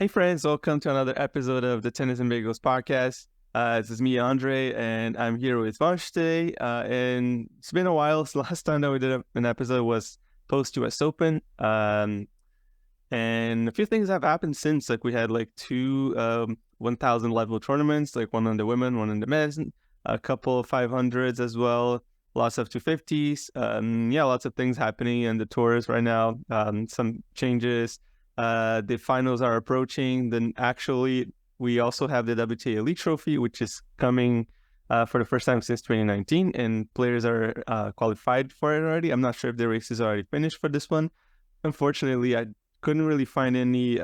Hey friends, welcome to another episode of the Tennis and Bagels podcast. This is me, Andre, and I'm here with Vansh today. And it's been a while. So last time that we did an episode was post-US Open. And a few things have happened since. Like we had like two 1,000 level tournaments, like one on the women, one on the men's, a couple of 500s as well, lots of 250s. Lots of things happening in the tours right now. Some changes. The finals are approaching. Then actually, we also have the WTA Elite Trophy, which is coming for the first time since 2019, and players are qualified for it already. I'm not sure if the race is already finished for this one. Unfortunately, I couldn't really find any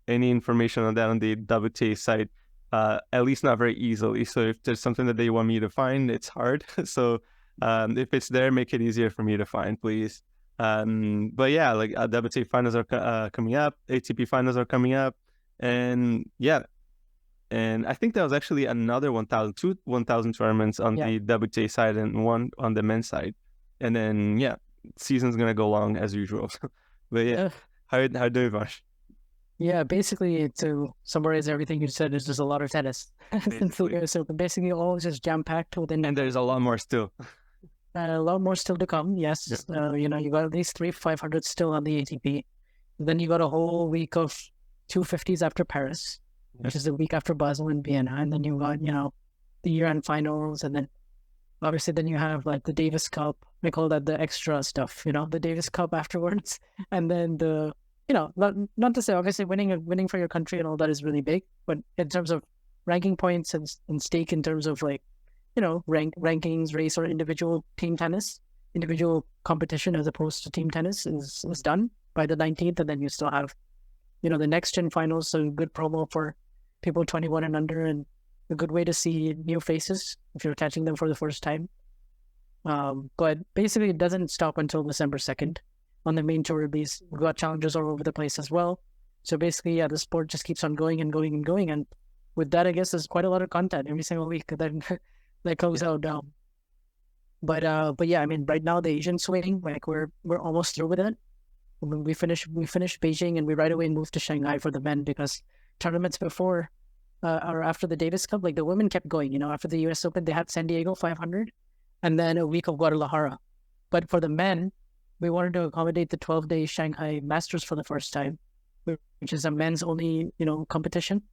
information on that on the WTA site, at least not very easily. So if there's something that they want me to find, it's hard. So if it's there, make it easier for me to find, please. But yeah, like WTA finals are coming up, ATP finals are coming up, and yeah, and I think there was actually another 1,000 tournaments on the WTA side and one on the men's side, and then yeah, season's gonna go long as usual. But yeah, how do you, Vash? Yeah, basically to summarize everything you said, is just a lot of tennis. So basically all just jam packed within. And there's a lot more still. A lot more still to come, yes. Yep. You got at least 500 still on the ATP. Then you got a whole week of 250s after Paris, which is the week after Basel and Vienna. And then you got, the year-end finals. And then obviously then you have like the Davis Cup. We call that the extra stuff, the Davis Cup afterwards. And then not to say obviously winning for your country and all that is really big, but in terms of ranking points and stake in terms of like, rankings, race, or individual team tennis, individual competition as opposed to team tennis is done by the 19th. And then you still have, the next gen finals. So good promo for people 21 and under, and a good way to see new faces if you're catching them for the first time. But basically it doesn't stop until December 2nd on the main tour release. We've got challenges all over the place as well. So basically, the sport just keeps on going and going and going. And with that, I guess there's quite a lot of content every single week that comes out now. But yeah, I mean, right now the Asian swing, like we're almost through with it. We finished Beijing, and we right away moved to Shanghai for the men, because tournaments before or after the Davis Cup, like the women kept going. After the US Open, they had San Diego 500, and then a week of Guadalajara. But for the men, we wanted to accommodate the 12-day Shanghai Masters for the first time, which is a men's only competition.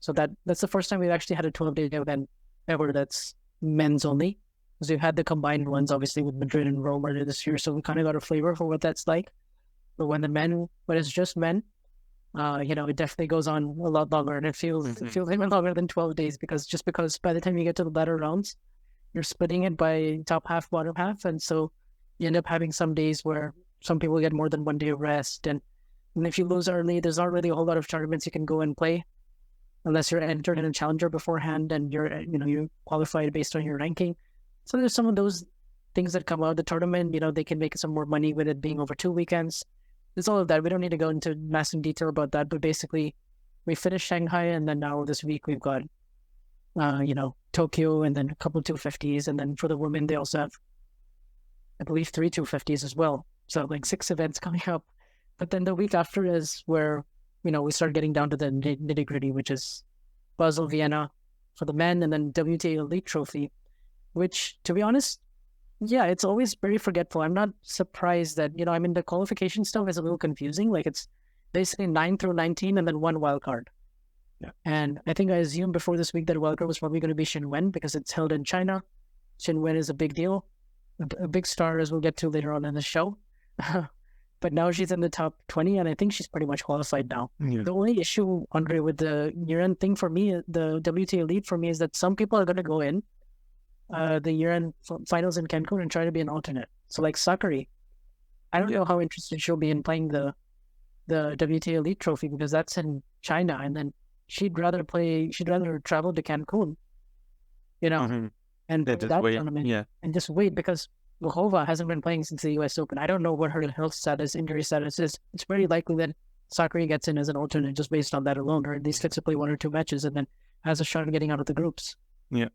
So that's the first time we've actually had a 12-day event ever that's men's only, because we've had the combined ones obviously with Madrid and Rome earlier this year, so we kind of got a flavor for what that's like. But when it's just men, it definitely goes on a lot longer, and it feels even longer than 12 days, because by the time you get to the latter rounds, you're splitting it by top half, bottom half, and so you end up having some days where some people get more than 1 day of rest, and if you lose early, there's not really a whole lot of tournaments you can go and play, unless you're entered in a challenger beforehand and you're qualified based on your ranking. So there's some of those things that come out of the tournament. They can make some more money with it being over 2 weekends. There's all of that. We don't need to go into massive detail about that, but basically we finished Shanghai, and then now this week we've got, Tokyo, and then a couple of 250s. And then for the women, they also have, I believe, 3 250s as well. So like 6 events coming up. But then the week after is where, we start getting down to the nitty gritty, which is Basel, Vienna for the men, and then WTA Elite Trophy, which, to be honest, yeah, it's always very forgetful. I'm not surprised that, the qualification stuff is a little confusing. Like it's basically 9 through 19 and then 1 wild card. Yeah. And I think I assumed before this week that wild card was probably going to be Xinwen, because it's held in China. Xinwen is a big deal, a big star, as we'll get to later on in the show. But now she's in the top 20, and I think she's pretty much qualified now. Yeah. The only issue, Andre, with the year-end thing for me, the WTA Elite for me, is that some people are going to go in the year-end finals in Cancun and try to be an alternate. So like Sakari, I don't know how interested she'll be in playing the WTA Elite Trophy, because that's in China, and then she'd rather travel to Cancun, and play that tournament, and just wait, because Muchova hasn't been playing since the US Open. I don't know what her health status, injury status is. It's very likely that Sakari gets in as an alternate just based on that alone, or at least gets to play 1 or 2 matches and then has a shot at getting out of the groups. Yeah.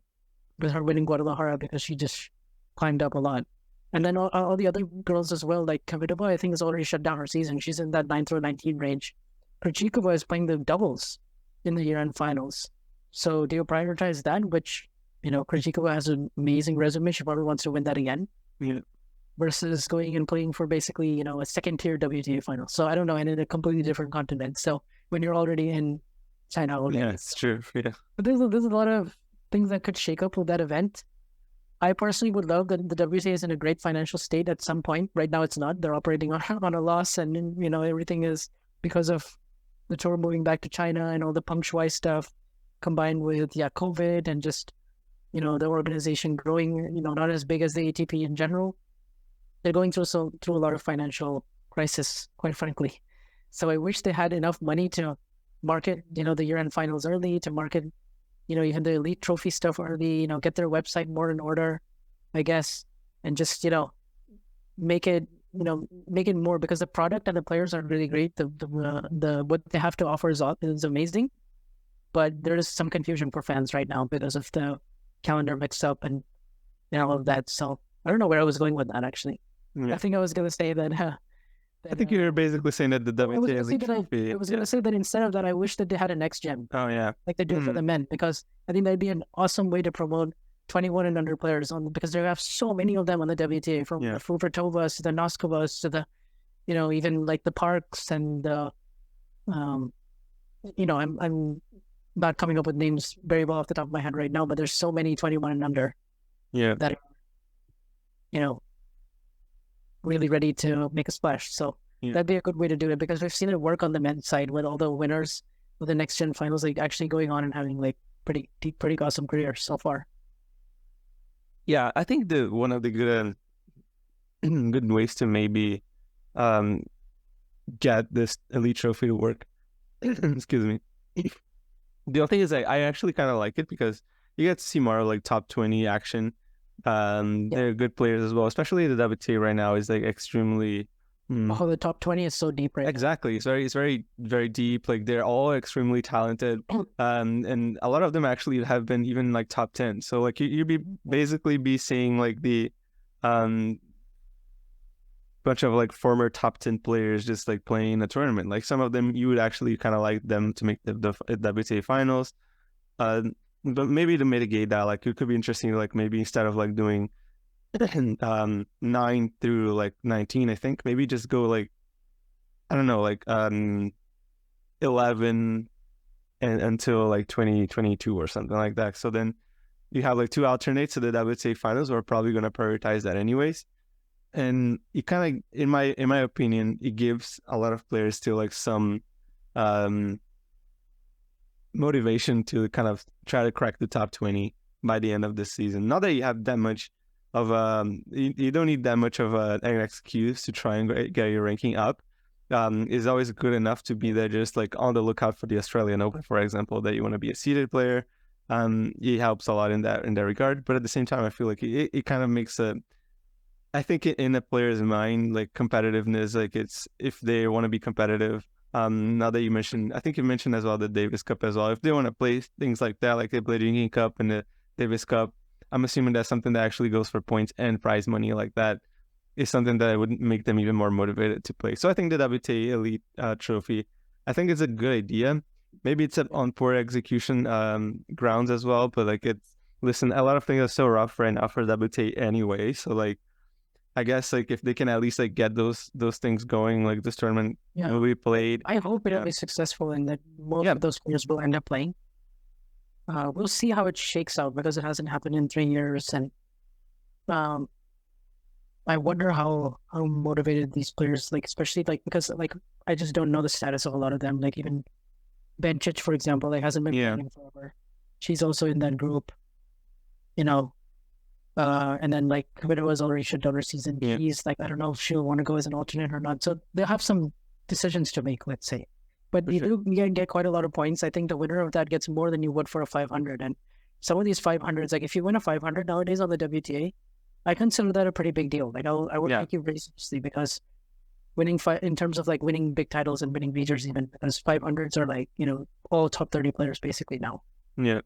With her winning Guadalajara, because she just climbed up a lot. And then all the other girls as well, like Kvitova, I think has already shut down her season. She's in that 9 through 19 range. Krejcikova is playing the doubles in the year-end finals. So do you prioritize that? Which, Krejcikova has an amazing resume. She probably wants to win that again. Yeah. Versus going and playing for basically, a second-tier WTA final. So I don't know, and in a completely different continent. So when you're already in China already. Yeah, it's true. Yeah. But there's a lot of things that could shake up with that event. I personally would love that the WTA is in a great financial state at some point. Right now it's not. They're operating on a loss, and, everything is because of the tour moving back to China and all the Peng Shuai stuff combined with, COVID and just, the organization growing, not as big as the ATP in general. They're going through a lot of financial crisis, quite frankly. So I wish they had enough money to market, the year-end finals early, to market, even the elite trophy stuff early, get their website more in order, I guess, and just, make it more, because the product and the players are really great. The what they have to offer is amazing, but there is some confusion for fans right now because of the calendar mix-up and all of that. So I don't know where I was going with that, actually. Yeah. I think I was going to say that... I think you were basically saying that the WTA... I was going to say that instead of that, I wish that they had a next gen. Oh, yeah. Like they do for the men, because I think that'd be an awesome way to promote 21 and under players because there are so many of them on the WTA, from the Fruvertovas to the Noskovas to the, even like the Parks and the, I'm not coming up with names very well off the top of my head right now, but there's so many 21 and under. Yeah. That, really ready to make a splash. So that'd be a good way to do it, because we've seen it work on the men's side with all the winners of the next gen finals, like actually going on and having like pretty awesome careers so far. Yeah, I think one of the good ways to maybe get this elite trophy to work, excuse me. The other thing is I actually kind of like it because you get to see more like top 20 action. They're good players as well, especially the WTA right now is like extremely. The top 20 is so deep right Exactly. It's very, very deep. Like they're all extremely talented. And a lot of them actually have been even like top 10. So like you'd be basically seeing like the bunch of like former top 10 players just like playing a tournament. Like some of them you would actually kind of like them to make the WTA finals. But maybe to mitigate that, like it could be interesting, like maybe instead of like doing 9 through like 19, I think maybe just go like, I don't know, like 11 and until like 2022 or something like that. So then you have like 2 alternates to the WTA finals. We're probably going to prioritize that anyways. And it kind of, in my opinion, it gives a lot of players still like some motivation to kind of try to crack the top 20 by the end of this season. Not that you have that much of you don't need that much of an excuse to try and get your ranking up. Is always good enough to be there, just like on the lookout for the Australian Open, for example, that you want to be a seeded player. It helps a lot in that regard. But at the same time, I feel like it kind of makes I think in a player's mind, like competitiveness, like it's if they want to be competitive. Now that you mentioned, I think you mentioned as well the Davis Cup as well. If they want to play things like that, like they play the Union Cup and the Davis Cup, I'm assuming that's something that actually goes for points and prize money like that is something that would make them even more motivated to play. So I think the WTA Elite Trophy, I think it's a good idea. Maybe it's on poor execution grounds as well, but like listen, a lot of things are so rough right now for WTA anyway. So like, I guess like if they can at least like get those things going, like this tournament will be played. I hope it'll be successful and that most of those players will end up playing. We'll see how it shakes out because it hasn't happened in 3 years, and I wonder how motivated these players, like especially like because like I just don't know the status of a lot of them. Like even Bencic, for example, like hasn't been playing forever. She's also in that group, and then like Kvidova's already shut down her season. He's like, I don't know if she'll want to go as an alternate or not. So they'll have some decisions to make, let's say. But you do get quite a lot of points. I think the winner of that gets more than you would for a 500. And some of these 500s, like if you win a 500 nowadays on the WTA, I consider that a pretty big deal. Like I would take you very seriously because winning in terms of like winning big titles and winning majors even, because 500s are like, all top 30 players basically now. Yeah.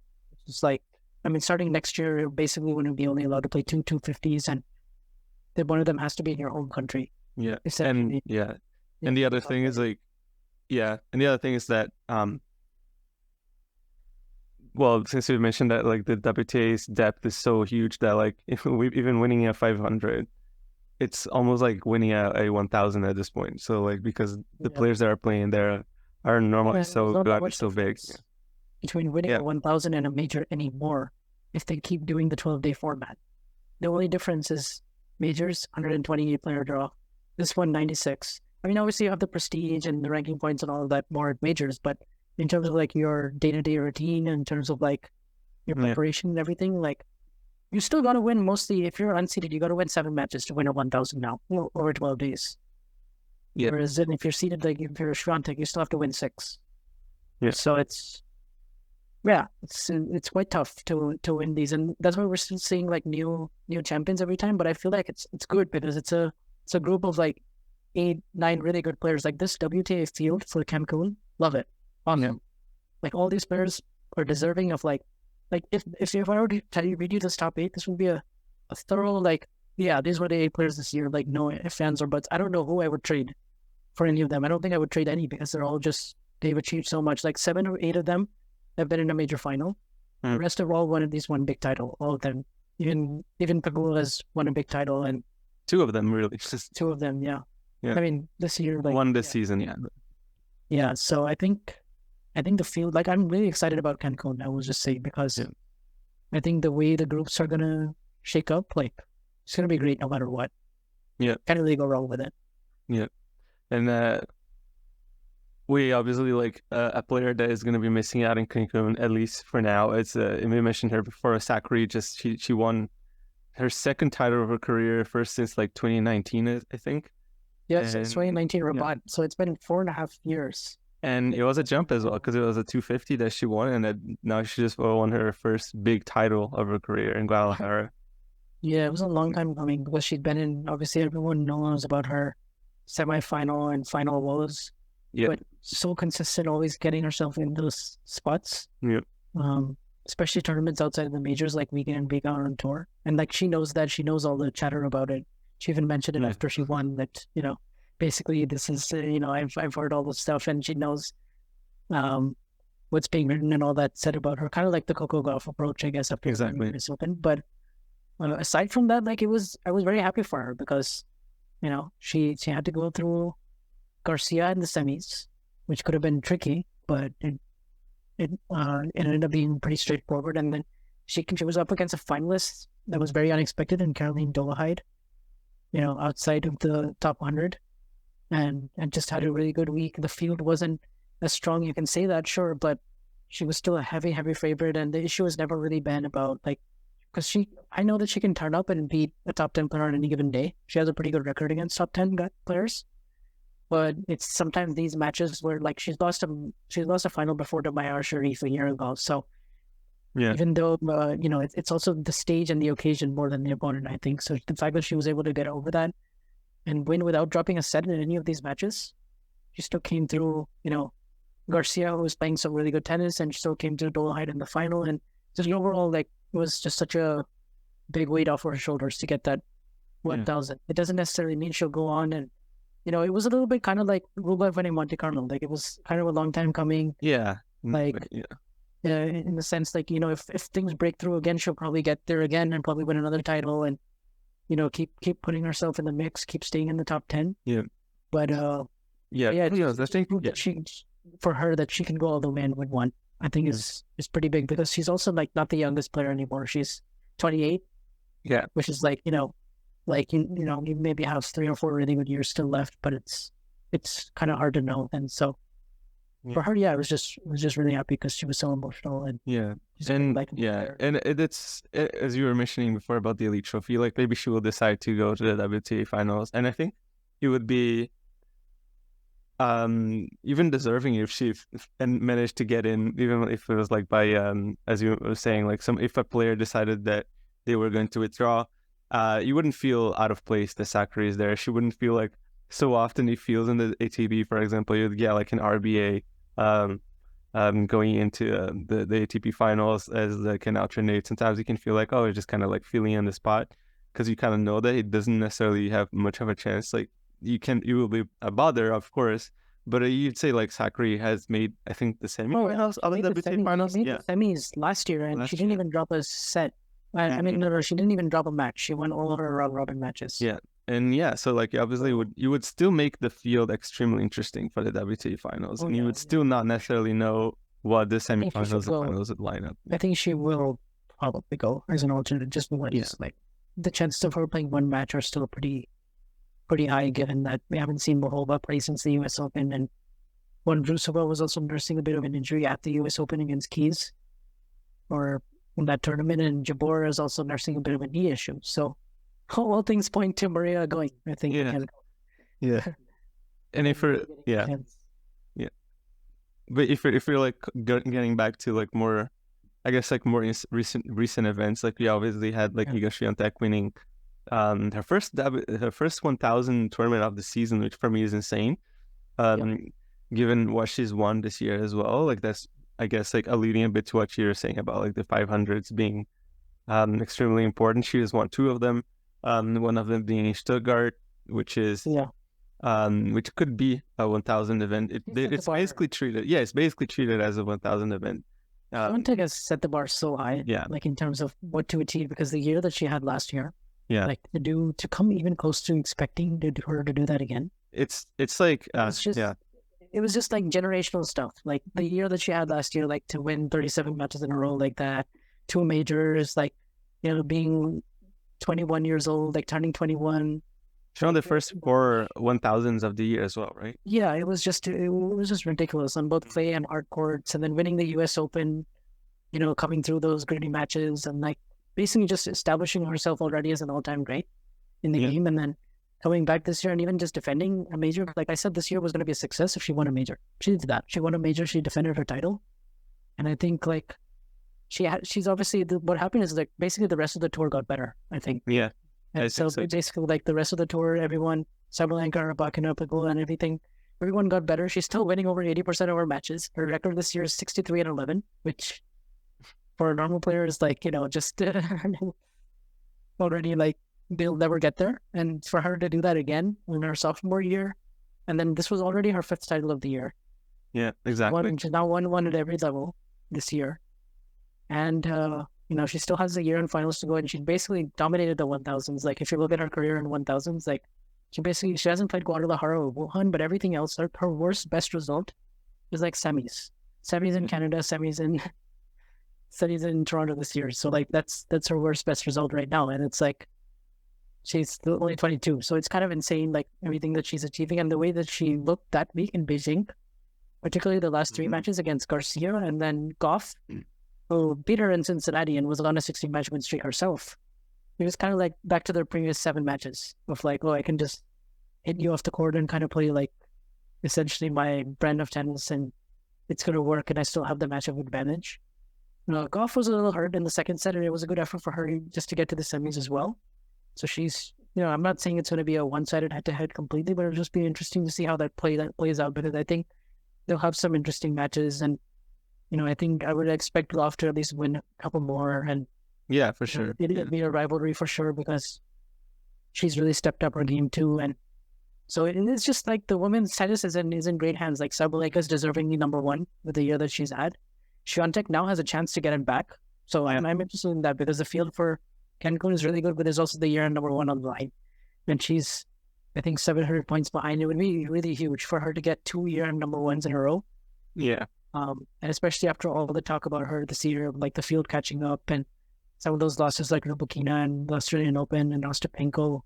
It's like, I mean, starting next year, you're basically going to be only allowed to play 2 250s, and then one of them has to be in your home country. Yeah. And the other thing is like, Yeah, and the other thing is that well, since you mentioned that like the WTA's depth is so huge that like if we even winning a 500, it's almost like winning a 1000 at this point. So like because the Yeah. players that are playing there are normally There's so not that good, much so big. difference between winning Yeah, a 1000 and a major anymore if they keep doing the 12-day format. The only difference is majors, 128 player draw. This one, 96. I mean, obviously you have the prestige and the ranking points and all of that more at majors, but in terms of like your day-to-day routine, in terms of like your yeah, preparation and everything, like you still got to win mostly. If you're unseeded, you got to win 7 matches to win a 1000 now over 12 days. yeah, Whereas then if you're seeded, like if you're a Swiatek, you still have to win 6. yeah, So it's quite tough to win these, and that's why we're still seeing like new champions every time. But I feel like it's good because it's a group of like 8-9 really good players. Like this WTA field for Cancun, love it, awesome. yeah. Like all these players are deserving of like if I were to read you this top 8, this would be a thorough like, yeah, these were the 8 players this year. Like no fans or buts. I don't know who I would trade for any of them. I don't think I would trade any because they're all just, they've achieved so much. Like 7 or 8 of them have been in a major final. The rest have all won at least one big title. All of them. Even Pegula has won a big title, and 2 of them really. 2 of them, yeah. Yeah. I mean, this year, like one this season, yeah. Yeah, so I think the field, like I'm really excited about Cancun, I will just say, because I think the way the groups are gonna shake up, like it's gonna be great no matter what. Yeah. Can't really go wrong with it. Yeah. And we obviously like a player that is going to be missing out in Cancun, at least for now. It's we mentioned her before, Sakari. Just she won her 2nd title of her career, first since like 2019, I think. Yes, it's 2019 Rabat, so it's been 4.5 years. And it was a jump as well, because it was a 250 that she won, and now she just won her first big title of her career in Guadalajara. Yeah, it was a long time coming because she'd been in, obviously everyone knows about her semifinal and final woes. Yeah. But so consistent, always getting herself in those spots. Yeah. Especially tournaments outside of the majors like Weekend and Big on tour. And like she knows that, she knows all the chatter about it. She even mentioned it after she won that, basically this is, I've heard all this stuff, and she knows what's being written and all that said about her, kind of like the Coco Gauff approach, I guess, after Exactly. the US Open. But aside from that, like I was very happy for her because, she had to go through Garcia in the semis, which could have been tricky, but it ended up being pretty straightforward. And then she was up against a finalist that was very unexpected in Caroline Dolehide, outside of the top 100, and just had a really good week. The field wasn't as strong, you can say that, sure, but she was still a heavy favorite. And the issue has never really been about like, because I know that she can turn up and beat a top 10 player on any given day. She has a pretty good record against top 10 players. But it's sometimes these matches where like she's lost a final before to Mayar Sharif a year ago. So even though it's also the stage and the occasion more than the opponent, I think. So the fact that she was able to get over that and win without dropping a set in any of these matches, she still came through. Garcia, who was playing some really good tennis, and she still came through Dolehide in the final. And just overall, like it was just such a big weight off her shoulders to get that 1000. It doesn't necessarily mean she'll go on and. It was a little bit kind of like Rublev winning Monte Carlo. Like it was kind of a long time coming. Yeah. Like, in the sense, like, if things break through again, she'll probably get there again and probably win another title and, keep putting herself in the mix, keep staying in the top 10. Yeah. But, I think that for her that she can go all the way and win one, I think is pretty big because she's also like not the youngest player anymore. She's 28. Yeah. Which is like, like you maybe have 3 or 4 really good years still left, but it's kind of hard to know. And so for her, I was just really happy because she was so emotional and and it's as you were mentioning before about the Elite Trophy, like maybe she will decide to go to the WTA finals, and I think it would be even deserving if she managed to get in, even if it was like by as you were saying, like if a player decided that they were going to withdraw. You wouldn't feel out of place. The Sakari is there. She wouldn't feel like so often he feels in the ATP, for example. You'd get like an RBA going into the ATP finals as like an alternate. Sometimes you can feel like, oh, you're just kind of like feeling in the spot because you kind of know that it doesn't necessarily have much of a chance. Like you will be a bother, of course, But you'd say like Sakkari has made, I think, the semifinals of the WTA finals. She made the semis last year, and she didn't even drop a set. I mean, no, she didn't even drop a match. She won all of her round-robin matches. Yeah, and so like obviously you would still make the field extremely interesting for the WTA finals, and you would still not necessarily know what the semifinals and finals would line up. I think she will probably go as an alternate, just because like the chances of her playing one match are still pretty high, given that we haven't seen Mohova play since the U.S. Open, and Vondrousova was also nursing a bit of an injury at the U.S. Open against Keys, or in that tournament, and Jabeur is also nursing a bit of a knee issue. So all things point to Maria going, I think. Yeah. And if we're but if you're like getting back to like more, I guess like more recent events, like we obviously had like Iga Swiatek winning her first 1,000 tournament of the season, which for me is insane. Given what she's won this year as well, like that's, I guess, like alluding a bit to what you were saying about like the 500s being extremely important. She has won 2 of them. One of them being in Stuttgart, which is which could be a 1,000 event. It's basically treated, it's basically treated as a 1,000 event. Swiatek has set the bar so high, like in terms of what to achieve, because the year that she had last year, like to come even close to expecting her to do that again. It's like it was just like generational stuff. Like the year that she had last year, like to win 37 matches in a row like that, 2 majors, like, you know, being 21 years old, like turning 21. She won the first 4 1,000s of the year as well, right? Yeah, it was just ridiculous on both clay and hard courts, and then winning the U.S. Open, you know, coming through those gritty matches, and like basically just establishing herself already as an all-time great in the game, and then coming back this year and even just defending a major. Like I said, this year was going to be a success if she won a major. She did that. She won a major. She defended her title. And I think like she's obviously, what happened is like basically the rest of the tour got better, I think. Yeah. And so basically like the rest of the tour, everyone, Sabalenka, Rybakina, Pegula and everything, everyone got better. She's still winning over 80% of her matches. Her record this year is 63-11, which for a normal player is like, you know, just already like, they'll never get there. And for her to do that again in her sophomore year, and then this was already her 5th title of the year. Yeah, exactly. She's now won one at every level this year. And, you know, she still has a year in finals to go, and she basically dominated the 1,000s. Like, if you look at her career in 1,000s, like, she hasn't played Guadalajara or Wuhan, but everything else, her best result is like semis. Semis in Canada, semis in Toronto this year. So, like, that's her best result right now. And it's like, she's only 22, so it's kind of insane, like everything that she's achieving, and the way that she looked that week in Beijing, particularly the last 3 matches against Garcia and then Goff, who beat her in Cincinnati and was on a 16-match win streak herself. It was kind of like back to their previous 7 matches of like, I can just hit you off the court and kind of play like essentially my brand of tennis, and it's going to work, and I still have the matchup advantage. Goff was a little hurt in the second set, and it was a good effort for her just to get to the semis as well. So she's, you know, I'm not saying it's going to be a one-sided head-to-head completely, but it'll just be interesting to see how that plays out, because I think they'll have some interesting matches, and, you know, I think I would expect Goff to at least win a couple more, and yeah, for sure, it'll be a rivalry for sure, because she's really stepped up her game too, and so it's just like the women's tennis is in great hands. Like Sabalenka is deservingly #1 with the year that she's had. Swiatek now has a chance to get it back, so I'm interested in that, because the field for Cancun is really good, but there's also the year #1 on the line. And she's, I think, 700 points behind. It would be really huge for her to get 2 year #1s in a row. Yeah. And especially after all the talk about her this year, like the field catching up and some of those losses like Rybakina and the Australian Open and Ostapenko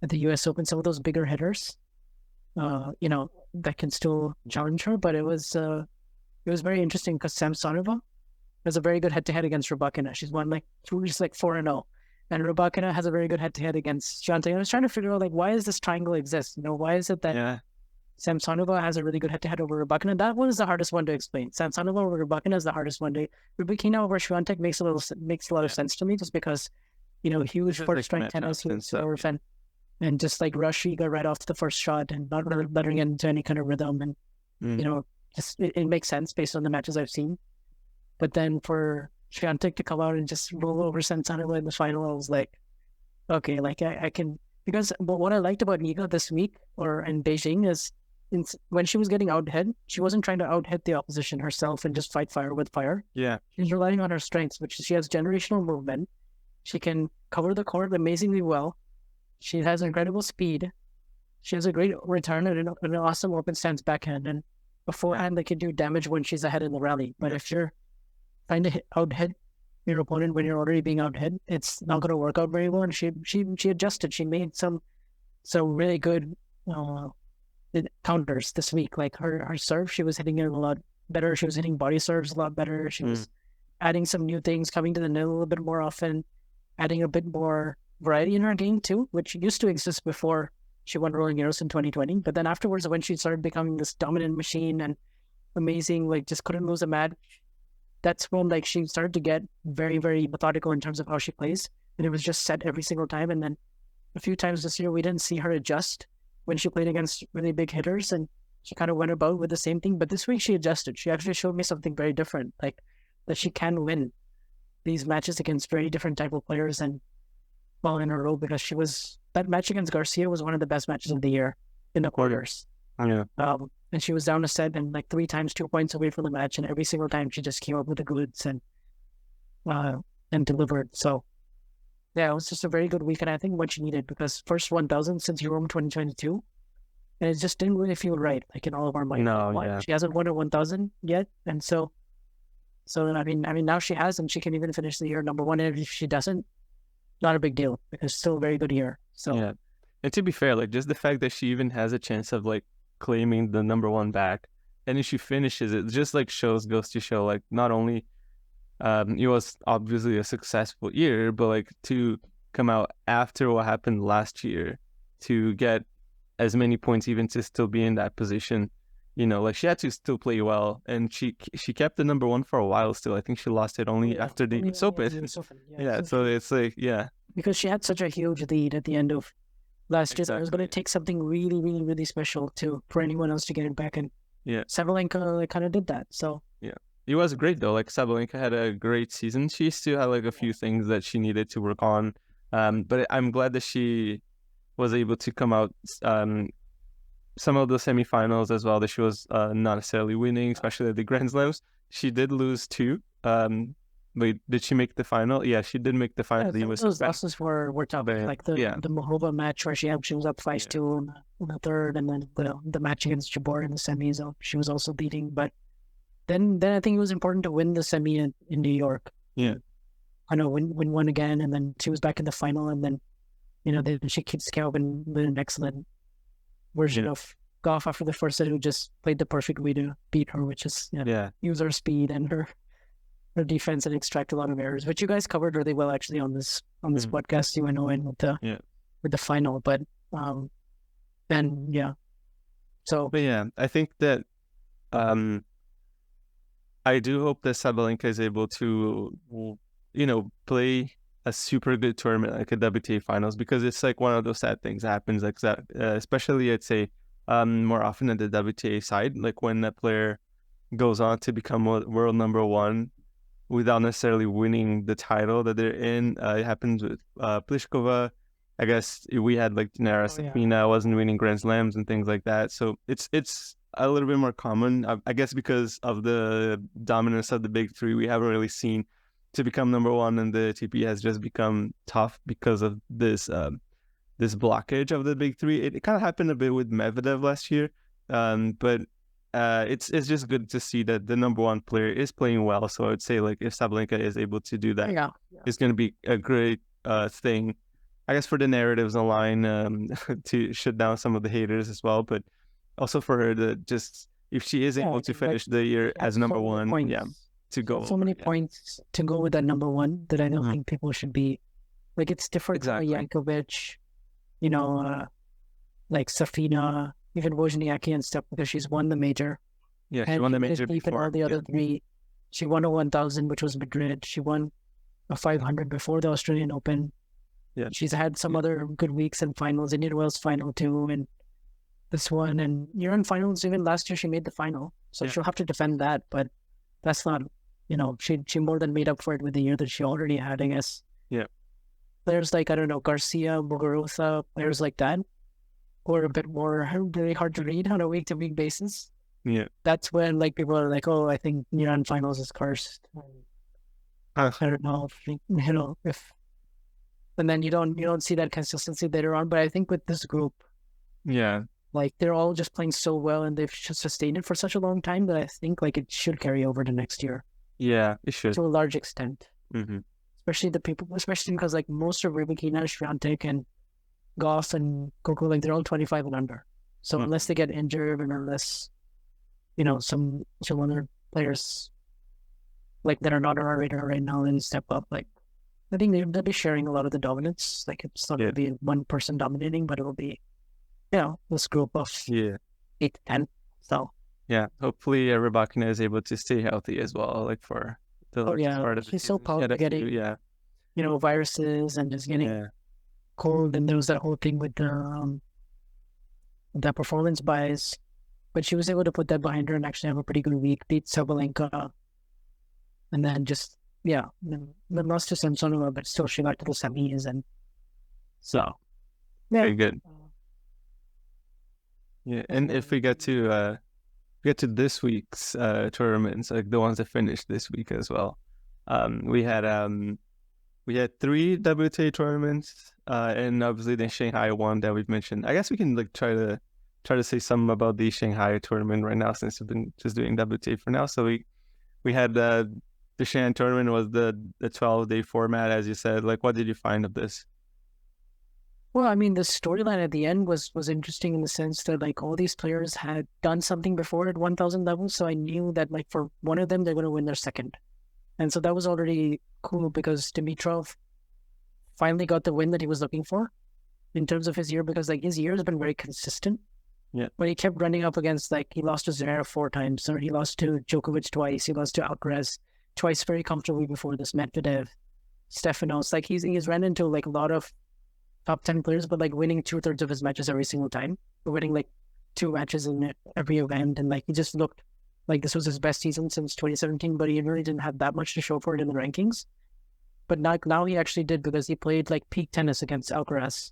at the US Open, some of those bigger hitters, you know, that can still challenge her. But it was very interesting because Samsonova has a very good head-to-head against Rybakina. She's won like 4-0. And Rybakina has a very good head-to-head against Swiatek. I was trying to figure out, like, why does this triangle exist? You know, why is it that Samsonova has a really good head-to-head over Rybakina? That one is the hardest one to explain. Samsonova over Rybakina is the hardest one to... Rybakina over Swiatek makes a lot of sense to me, just because, you know, huge first-strike tennis, huge serve, and just like rush Iga right off the first shot and not really letting it into any kind of rhythm. And, you know, just it makes sense based on the matches I've seen. But then for Swiatek to come out and just roll over Samsonova in the final, I was like, okay, like I can, because what I liked about Iga this week or in Beijing is when she was getting out hit, she wasn't trying to out hit the opposition herself and just fight fire with fire. Yeah. She's relying on her strengths, which she has generational movement. She can cover the court amazingly well. She has incredible speed. She has a great return and an awesome open stance backhand, and a forehand that can do damage when she's ahead in the rally. But if you're trying to out hit your opponent when you're already being out hit, it's not going to work out very well. And she adjusted. She made some really good counters this week. Like her serve, she was hitting it a lot better. She was hitting body serves a lot better. She was adding some new things, coming to the net a little bit more often, adding a bit more variety in her game too, which used to exist before she won Roland Garros in 2020. But then afterwards, when she started becoming this dominant machine and amazing, like just couldn't lose a match, that's when like she started to get very, very methodical in terms of how she plays. And it was just set every single time. And then a few times this year, we didn't see her adjust when she played against really big hitters, and she kind of went about with the same thing. But this week she adjusted. She actually showed me something very different, like that she can win these matches against very different type of players and well in a row, because that match against Garcia was one of the best matches of the year in the quarters. Yeah. And she was down a set and like 3 times 2 points away from the match, and every single time she just came up with the goods and delivered. So yeah, it was just a very good week, and I think what she needed, because first 1,000 since Rome 2022, and it just didn't really feel right, like in all of our minds. She hasn't won a 1,000 yet, and so I mean now she has, and she can even finish the year number 1. And if she doesn't, not a big deal, because it's still a very good year. So yeah, and to be fair, like just the fact that she even has a chance of like claiming the number 1 back, and if she finishes it, just like goes to show like not only it was obviously a successful year, but like to come out after what happened last year to get as many points, even to still be in that position, like she had to still play well, and she kept the number 1 for a while still. I think she lost it only after the US Open. So it's like, because she had such a huge lead at the end of last year. It was going to take something really, really, really special for anyone else to get it back, and Sabalenka kind of did that. So it was great though. Like Sabalenka had a great season. She still had like a few things that she needed to work on, but I'm glad that she was able to come out some of the semifinals as well, that she was not necessarily winning, especially at the Grand Slams. She did lose 2. Wait, did she make the final? Yeah, she did make the final. Those losses were tough. Like the Mahova match where she was up 5-2 in the third, and then the match against Jabeur in the semis, she was also leading. But then I think it was important to win the semi in New York. Yeah, I know, win one again, and then she was back in the final, and then then she keeps Calvin with an excellent version of golf after the first set, who just played the perfect way to beat her, which is use her speed and her defense and extract a lot of errors, which you guys covered really well actually on this podcast. You went in with the final, but I think that I do hope that Sabalenka is able to play a super good tournament like a WTA finals, because it's like one of those sad things happens like that, especially I'd say more often at the WTA side, like when a player goes on to become world number 1 without necessarily winning the title that they're in. It happens with Pliskova. I guess we had like Nara Sapina wasn't winning Grand Slams and things like that. So it's a little bit more common, I guess, because of the dominance of the big 3. We haven't really seen to become number 1, and the ATP has just become tough because of this blockage of the big 3. It kind of happened a bit with Medvedev last year, but it's just good to see that the number 1 player is playing well. So I would say like if Sabalenka is able to do that, it's going to be a great thing, I guess, for the narratives online, to shut down some of the haters as well, but also for her to just, if she is able to finish the year as number 1, to go so many points to go with that number 1 that I don't think people should be like. It's different for Jankovic, like Safina, even Wozniacki and stuff, because she's won the major. Yeah, she won the major before. All the other 3, she won a 1,000, which was Madrid. She won a 500 before the Australian Open. Yeah, she's had some other good weeks and finals. Indian Wells final too, and this one, and year-end finals. Even last year, she made the final, so she'll have to defend that. But that's not, she more than made up for it with the year that she already had, I guess. Yeah, players like, I don't know, Garcia, Muguruza, players like that. who are a bit more really hard to read on a week-to-week basis. Yeah. That's when like people are like, oh, I think year-end finals is cursed. I don't know if and then you don't see that consistency later on. But I think with this group, Yeah. like they're all just playing so well and they've just sustained it for such a long time that I think like it should carry over to next year. Yeah, it should. To a large extent. Mm-hmm. Especially because like most of Rybakina, Swiatek, and Goff and Coco, like they're all 25 and under. So unless they get injured and unless, some other players like that are not on our radar right now and step up, like I think they'll be sharing a lot of the dominance. Like it's not going to be one person dominating, but it will be, this group of 8 to 10. So yeah, hopefully Rybakina is able to stay healthy as well, like for the part of the he's season. so probably getting viruses and just getting cold, and there was that whole thing with the that performance bias, but she was able to put that behind her and actually have a pretty good week, beat Sabalenka, and then just then lost to Samsonova, but still she got to the semis, and so very good. Yeah, and if we get to this week's tournaments, like the ones that finished this week as well, we had 3 WTA tournaments, and obviously the Shanghai one that we've mentioned. I guess we can like try to say something about the Shanghai tournament right now, since we've been just doing WTA for now. So we had the Shanghai tournament was the 12-day format, as you said. Like, what did you find of this? Well, I mean, the storyline at the end was interesting in the sense that like all these players had done something before at 1,000 levels, so I knew that like for one of them they're going to win their second, and so that was already cool because Dimitrov finally got the win that he was looking for in terms of his year, because like his year has been very consistent. Yeah, but he kept running up against, like, he lost to Zverev 4 times, or he lost to Djokovic twice, he lost to Alcaraz twice very comfortably before this, Medvedev, Stefanos. Like he's ran into like a lot of top 10 players, but like winning 2/3 of his matches every single time. We're winning like 2 matches in every event, and like he just looked like this was his best season since 2017, but he really didn't have that much to show for it in the rankings. But now he actually did, because he played like peak tennis against Alcaraz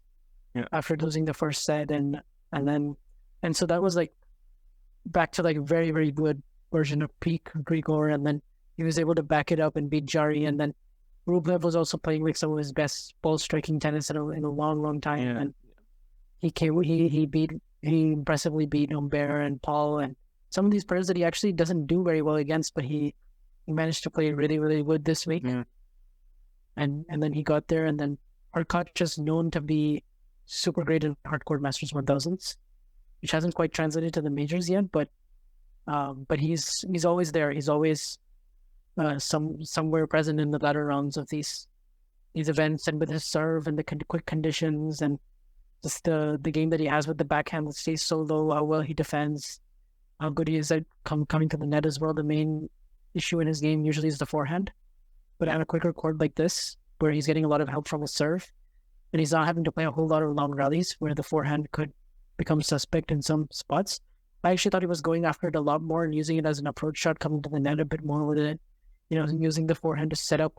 after losing the first set, and so that was like back to like very, very good version of peak Grigor, and then he was able to back it up and beat Jari, and then Rublev was also playing like some of his best ball striking tennis in a long, long time, and he impressively beat Humbert and Paul and some of these players that he actually doesn't do very well against, but he managed to play really, really good this week. And then he got there, and then Hurkacz is known to be super great in hardcourt Masters 1000s, which hasn't quite translated to the majors yet, but he's always there. He's always somewhere present in the latter rounds of these events, and with his serve and the quick conditions, and just the game that he has with the backhand that stays so low, how well he defends, how good he is at coming to the net as well. The main issue in his game usually is the forehand, but on a quicker court like this, where he's getting a lot of help from his serve, and he's not having to play a whole lot of long rallies where the forehand could become suspect in some spots. I actually thought he was going after it a lot more and using it as an approach shot, coming to the net a bit more with it, using the forehand to set up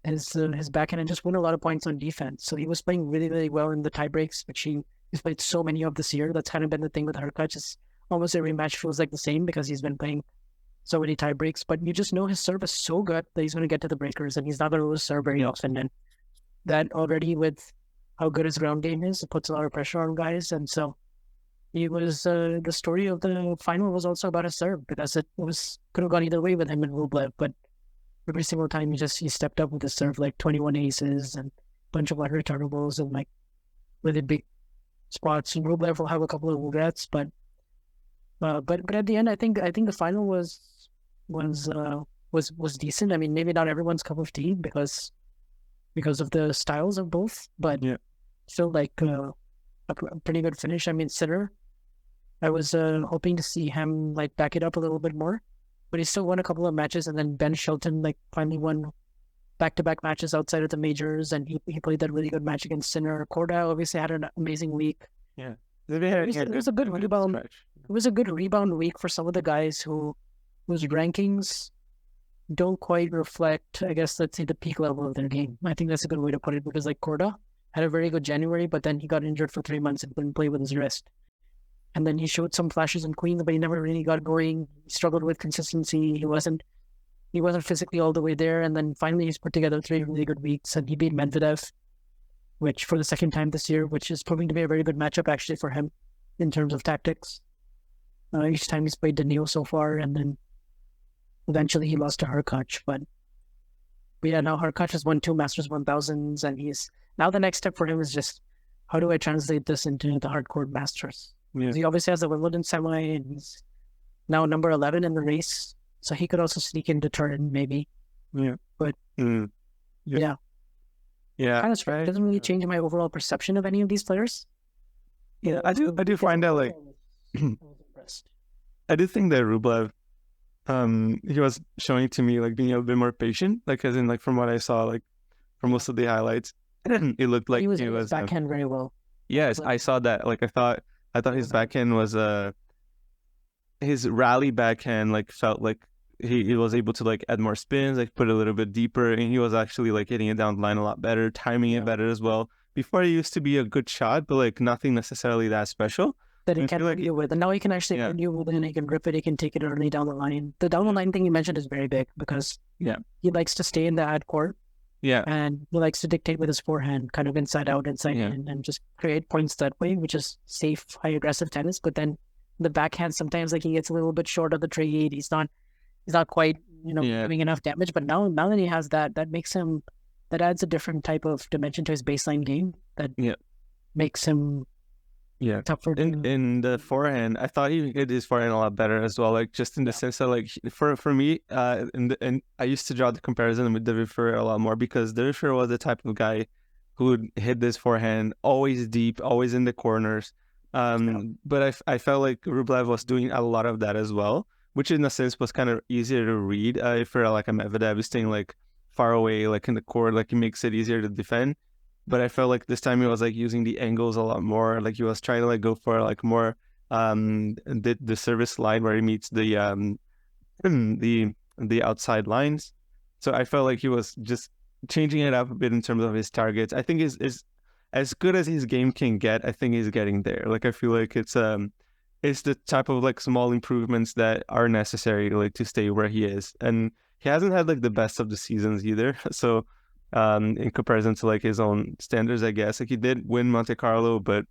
his backhand and just win a lot of points on defense. So he was playing really, really well in the tie breaks, which he's played so many of this year. That's kind of been the thing with Hurkacz. Is almost every match feels like the same because he's been playing so many tie breaks. But you just know his serve is so good that he's going to get to the breakers, and he's not going to lose serve very often. And that already, with how good his ground game is, it puts a lot of pressure on guys. And so he was the story of the final was also about his serve, because it could have gone either way with him and Rublev, but every single time he stepped up with his serve, like 21 aces and a bunch of unreturnables and like really big spots. And Rublev will have a couple of regrets, but at the end, I think the final was decent. I mean, maybe not everyone's cup of tea because of the styles of both, but still like a pretty good finish. I mean, Sinner, I was hoping to see him like back it up a little bit more, but he still won a couple of matches, and then Ben Shelton like finally won back-to-back matches outside of the majors, and he played that really good match against Sinner. Corda obviously had an amazing week. Yeah, it was a good rebound. It was a good rebound week for some of the guys whose rankings don't quite reflect, I guess, let's say, the peak level of their game. I think that's a good way to put it, because like Corda, had a very good January, but then he got injured for 3 months and couldn't play with his wrist. And then he showed some flashes in Queens, but he never really got going. He struggled with consistency. He wasn't physically all the way there. And then finally he's put together 3 really good weeks, and he beat Medvedev, which for the second time this year, which is proving to be a very good matchup actually for him in terms of tactics. Each time he's played Daniil so far, and then eventually he lost to Hurkacz. But yeah, now Hurkacz has won 2 Masters 1000s, and now the next step for him is just, how do I translate this into the hardcore Masters? Yeah. He obviously has the Wimbledon semi, and he's now number 11 in the race, so he could also sneak into Turin maybe. Yeah. But Yeah. Kind of it doesn't really change my overall perception of any of these players. Yeah, I do find that, like, I do think that Rublev, he was showing to me like being a bit more patient, like as in like from what I saw, like from most of the highlights, it looked like he was backhand very well. Yes, I saw that. Like I thought his backhand was his rally backhand like felt like he was able to like add more spins, like put a little bit deeper, and he was actually like hitting it down the line a lot better, timing it better as well. Before, it used to be a good shot, but like nothing necessarily that special. That he can't deal with. And now he can actually deal with it, and he can rip it, he can take it early down the line. The down the line thing you mentioned is very big because he likes to stay in the ad court. Yeah. And he likes to dictate with his forehand, kind of inside out, inside in, and just create points that way, which is safe, high aggressive tennis. But then the backhand, sometimes like he gets a little bit short of the trade. He's not quite, doing enough damage. But now that he has that makes him, that adds a different type of dimension to his baseline game that makes him tougher. In the forehand, I thought he hit his forehand a lot better as well. Like just in the sense that like for me, and I used to draw the comparison with David Ferrer a lot more because David Ferrer was the type of guy who would hit this forehand always deep, always in the corners. But I felt like Rublev was doing a lot of that as well, which in a sense was kind of easier to read. If you're like a Medvedev is staying like far away, like in the court, like it makes it easier to defend. But I felt like this time he was like using the angles a lot more. Like he was trying to like go for like more the service line where he meets the outside lines. So I felt like he was just changing it up a bit in terms of his targets. I think is as good as his game can get. I think he's getting there. Like I feel like it's the type of like small improvements that are necessary like to stay where he is. And he hasn't had like the best of the seasons either. So in comparison to like his own standards, I guess. Like he did win Monte Carlo, but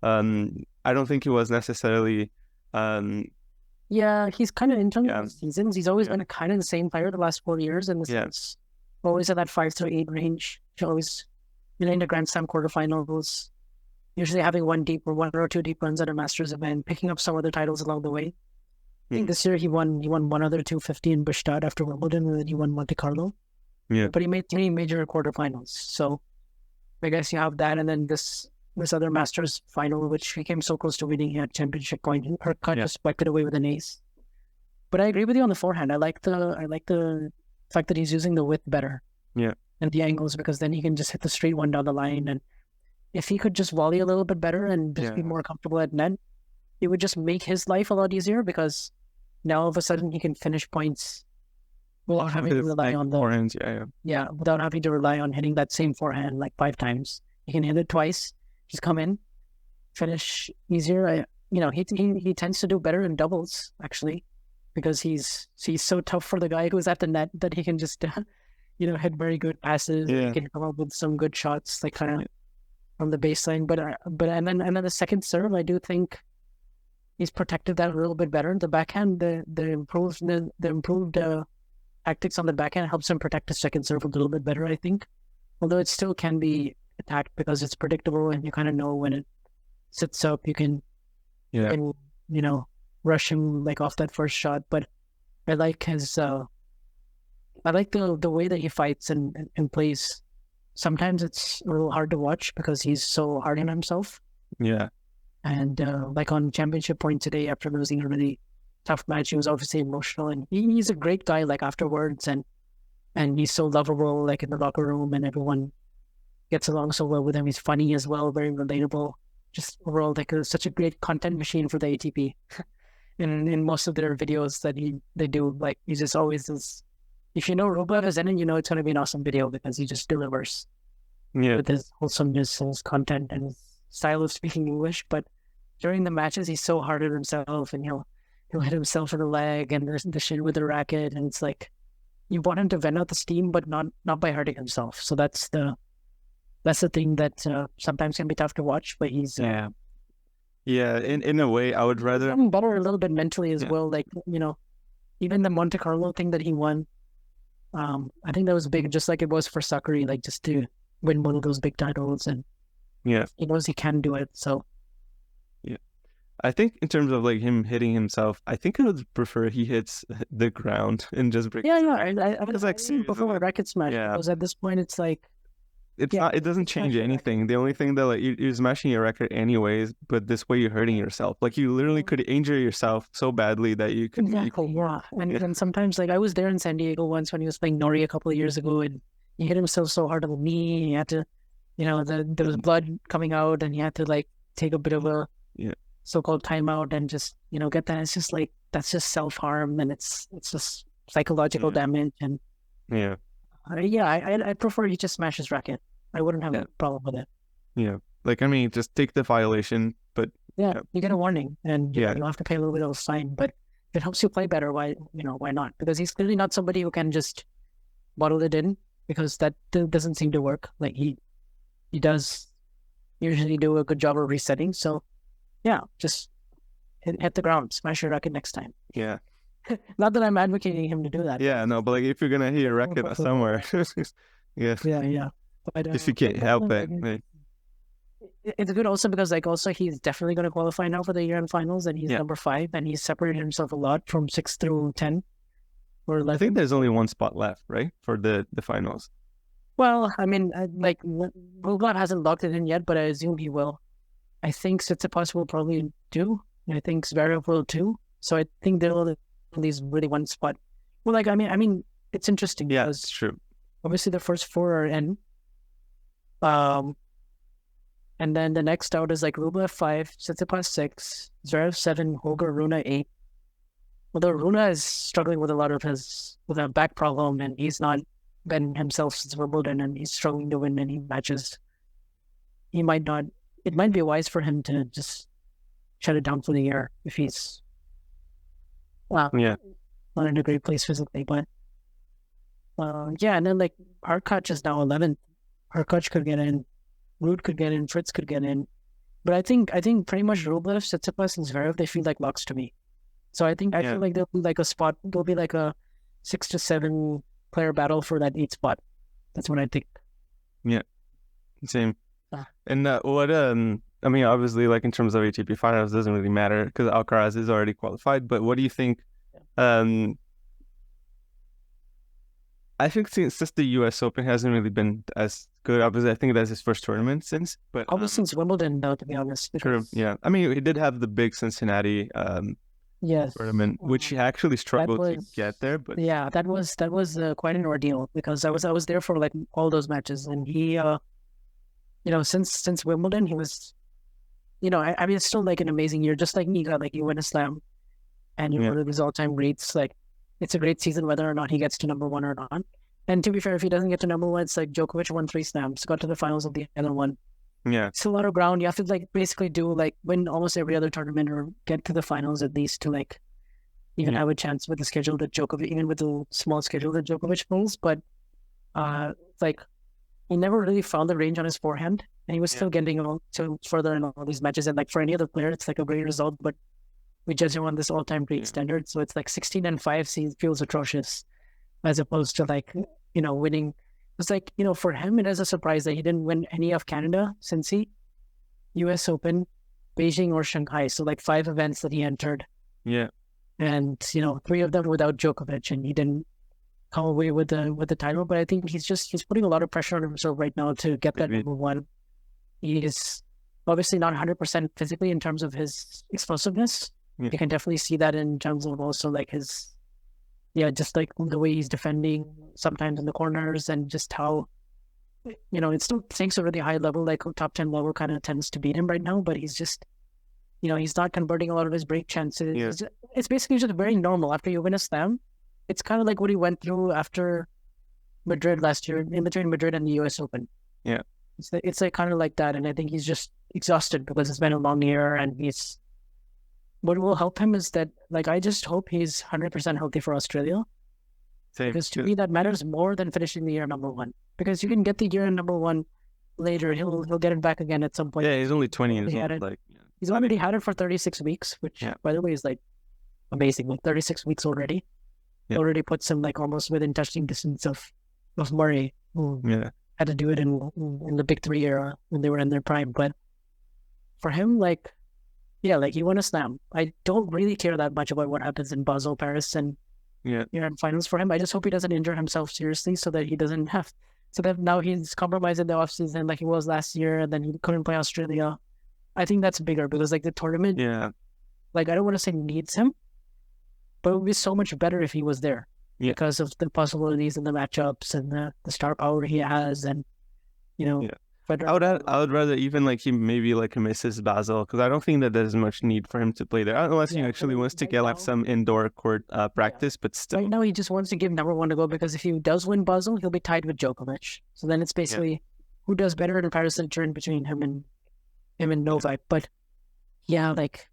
I don't think he was necessarily he's kind of in terms of seasons, he's always been kind of the same player the last 4 years in the sense, always at that 5 to 8 range, always in the Grand Slam quarterfinals, usually having one or two deep runs at a Masters event, picking up some other titles along the way. I think this year he won one other 250 in Bastad after Wimbledon, and then he won Monte Carlo. Yeah, but he made 3 major quarterfinals. So I guess you have that, and then this other Masters final, which he came so close to winning at championship point. Hurkacz just wiped it away with an ace. But I agree with you on the forehand. I like the fact that he's using the width better. Yeah, and the angles, because then he can just hit the straight one down the line. And if he could just volley a little bit better and just be more comfortable at net, it would just make his life a lot easier, because now all of a sudden he can finish points without having to rely on the forehands. Without having to rely on hitting that same forehand like 5 times. He can hit it twice, just come in, finish easier. He tends to do better in doubles actually, because he's so tough for the guy who's at the net that he can just hit very good passes. He can come up with some good shots, like kind of from the baseline. But then the second serve, I do think he's protected that a little bit better. The backhand, the improved tactics on the backhand helps him protect his second serve a little bit better, I think. Although it still can be attacked because it's predictable and you kind of know when it sits up, you can rush him like off that first shot. But I like his the way that he fights and plays. Sometimes it's a little hard to watch because he's so hard on himself. Yeah. And like on championship point today, after losing a really tough match, he was obviously emotional, and he's a great guy like afterwards, and he's so lovable like in the locker room, and everyone gets along so well with him. He's funny as well, very relatable. Just overall like such a great content machine for the ATP. in most of their videos that they do, like he just always is. If you know Rublev is in it, you know it's going to be an awesome video because he just delivers. Yeah. with his wholesomeness and his content and his style of speaking English. But during the matches, he's so hard on himself, and he'll hit himself in the leg and the shin with the racket, and it's like you want him to vent out the steam, but not by hurting himself. So that's the thing that sometimes can be tough to watch. But he's Yeah, in a way, I would rather getting better a little bit mentally as well. Like, even the Monte Carlo thing that he won, I think that was big, just like it was for Sakari, like just to win one of those big titles, and yeah. he knows he can do it. So I think in terms of like him hitting himself, I think I would prefer he hits the ground and just breaks. yeah, I Because like before a racket smash, Yeah. because at this point it's like it's Yeah, not. It doesn't change smashing a anything. The only thing that like you're smashing your record anyways, but this way you're hurting yourself. Like you literally could injure yourself so badly that you could. exactly, yeah. And sometimes, like, I was there in San Diego once when he was playing Nori a couple of years ago, and he hit himself so hard on the knee. He had to, there was blood coming out, and he had to like take a bit of a so-called timeout and just get that. It's just like that's just self-harm, and it's just psychological damage. And I prefer he just smash his racket. I wouldn't have a problem with it. Yeah, like I mean, just take the violation, but you get a warning, and you'll have to pay a little bit of a fine. But if it helps you play better, why not? Because he's clearly not somebody who can just bottle it in, because that doesn't seem to work. Like he does usually do a good job of resetting. So just hit the ground, smash your racket next time. Yeah. Not that I'm advocating him to do that. Yeah, no, but like if you're gonna hit your racket somewhere, Yeah. But, if you can't help it. It's good also because he's definitely going to qualify now for the year-end finals, and he's number 5, and he's separated himself a lot from 6 through 10 or 11. I think there's only one spot left, right, for the finals. Well, I mean, like Rublev hasn't locked it in yet, but I assume he will. I think Tsitsipas will probably do. I think Zverev will too. So I think there will at least really one spot. Well, like I mean, it's interesting. Yeah, because it's true. Obviously, the first 4 are in. And then the next out is like Rublev 5, Tsitsipas 6, Zverev 7, Holger Rune 8. Although Rune is struggling with with a back problem, and he's not been himself since Wimbledon, and he's struggling to win any matches. It might be wise for him to just shut it down for the year if he's not in a great place physically. But and then like Hurkacz is now 11th. Hurkacz could get in, Ruud could get in, Fritz could get in. But I think pretty much Rublev, Tsitsipas, and Zverev, they feel like locks to me. So I feel like there'll be like a spot. There'll be like a 6 to 7 player battle for that 8th spot. That's what I think. Yeah. Same. And what I mean, obviously, like in terms of ATP finals, it doesn't really matter because Alcaraz is already qualified. But what do you think? I think since the U.S. Open hasn't really been as good. Obviously, I think that's his first tournament since. But probably since Wimbledon, though, to be honest. True. Yeah. I mean, he did have the big Cincinnati tournament, which he actually struggled to get there. But that was quite an ordeal because I was there for like all those matches, and he, since Wimbledon, he was, I mean, it's still like an amazing year, just like Iga, like you win a slam, and you one of his all-time greats. Like it's a great season, whether or not he gets to number 1 or not. And to be fair, if he doesn't get to number 1, it's like Djokovic won 3 slams, got to the finals of the other one. Yeah, it's a lot of ground. You have to like basically do like win almost every other tournament or get to the finals at least to like even have a chance with the schedule that Djokovic, even with the small schedule that Djokovic pulls. But like he never really found the range on his forehand, and he was still getting to further in all these matches. And like for any other player, it's like a great result, but we judge him on this all-time great standard. So it's like 16-5 feels atrocious, as opposed to like winning. It's like, for him, it is a surprise that he didn't win any of Canada, Cincy, U.S. Open, Beijing, or Shanghai. So like 5 events that he entered. Yeah. And, 3 of them without Djokovic, and he didn't come away with the title. But I think he's putting a lot of pressure on himself right now to get that number 1. He is obviously not 100% physically in terms of his explosiveness. Yeah. You can definitely see that in terms of also like his... just like the way he's defending sometimes in the corners, and just how, it still takes a really high level, like top 10 level kind of tends to beat him right now, but he's just, he's not converting a lot of his break chances. Yeah. It's basically just very normal after you win a slam. It's kind of like what he went through after Madrid last year, in between Madrid and the US Open. Yeah. It's like kind of like that, and I think he's just exhausted because it's been a long year, and he's. What will help him is that, like, I just hope he's 100% healthy for Australia, Same. because to me that matters more than finishing the year number one. Because you can get the year number one later, he'll get it back again at some point. Yeah, he's only 20 years He had old. it. Like, He's already had it for 36 weeks, which, Yeah. by the way, is like amazing. Like 36 weeks already. Yeah. Already puts him like almost within touching distance of Murray, who yeah, had to do it in the big three era when they were in their prime. But for him, like, yeah, like he won a slam. I don't really care that much about what happens in Basel, Paris, and yeah, in finals for him. I just hope he doesn't injure himself seriously, so that he doesn't have. So that now he's compromised in the offseason like he was last year, and then he couldn't play Australia. I think that's bigger because like the tournament, yeah, like I don't want to say needs him, but it would be so much better if he was there. Yeah. Because of the possibilities and the matchups and the star power he has, and you know, Yeah. I would rather even like he maybe like misses Basel, because I don't think that there's much need for him to play there unless he Yeah, actually but wants to right get like now- some indoor court practice. But still, Right now, he just wants to give number one to go, because if he does win Basel, he'll be tied with Djokovic. So then it's basically who does better in Paris and turn between him and Novak. But yeah, like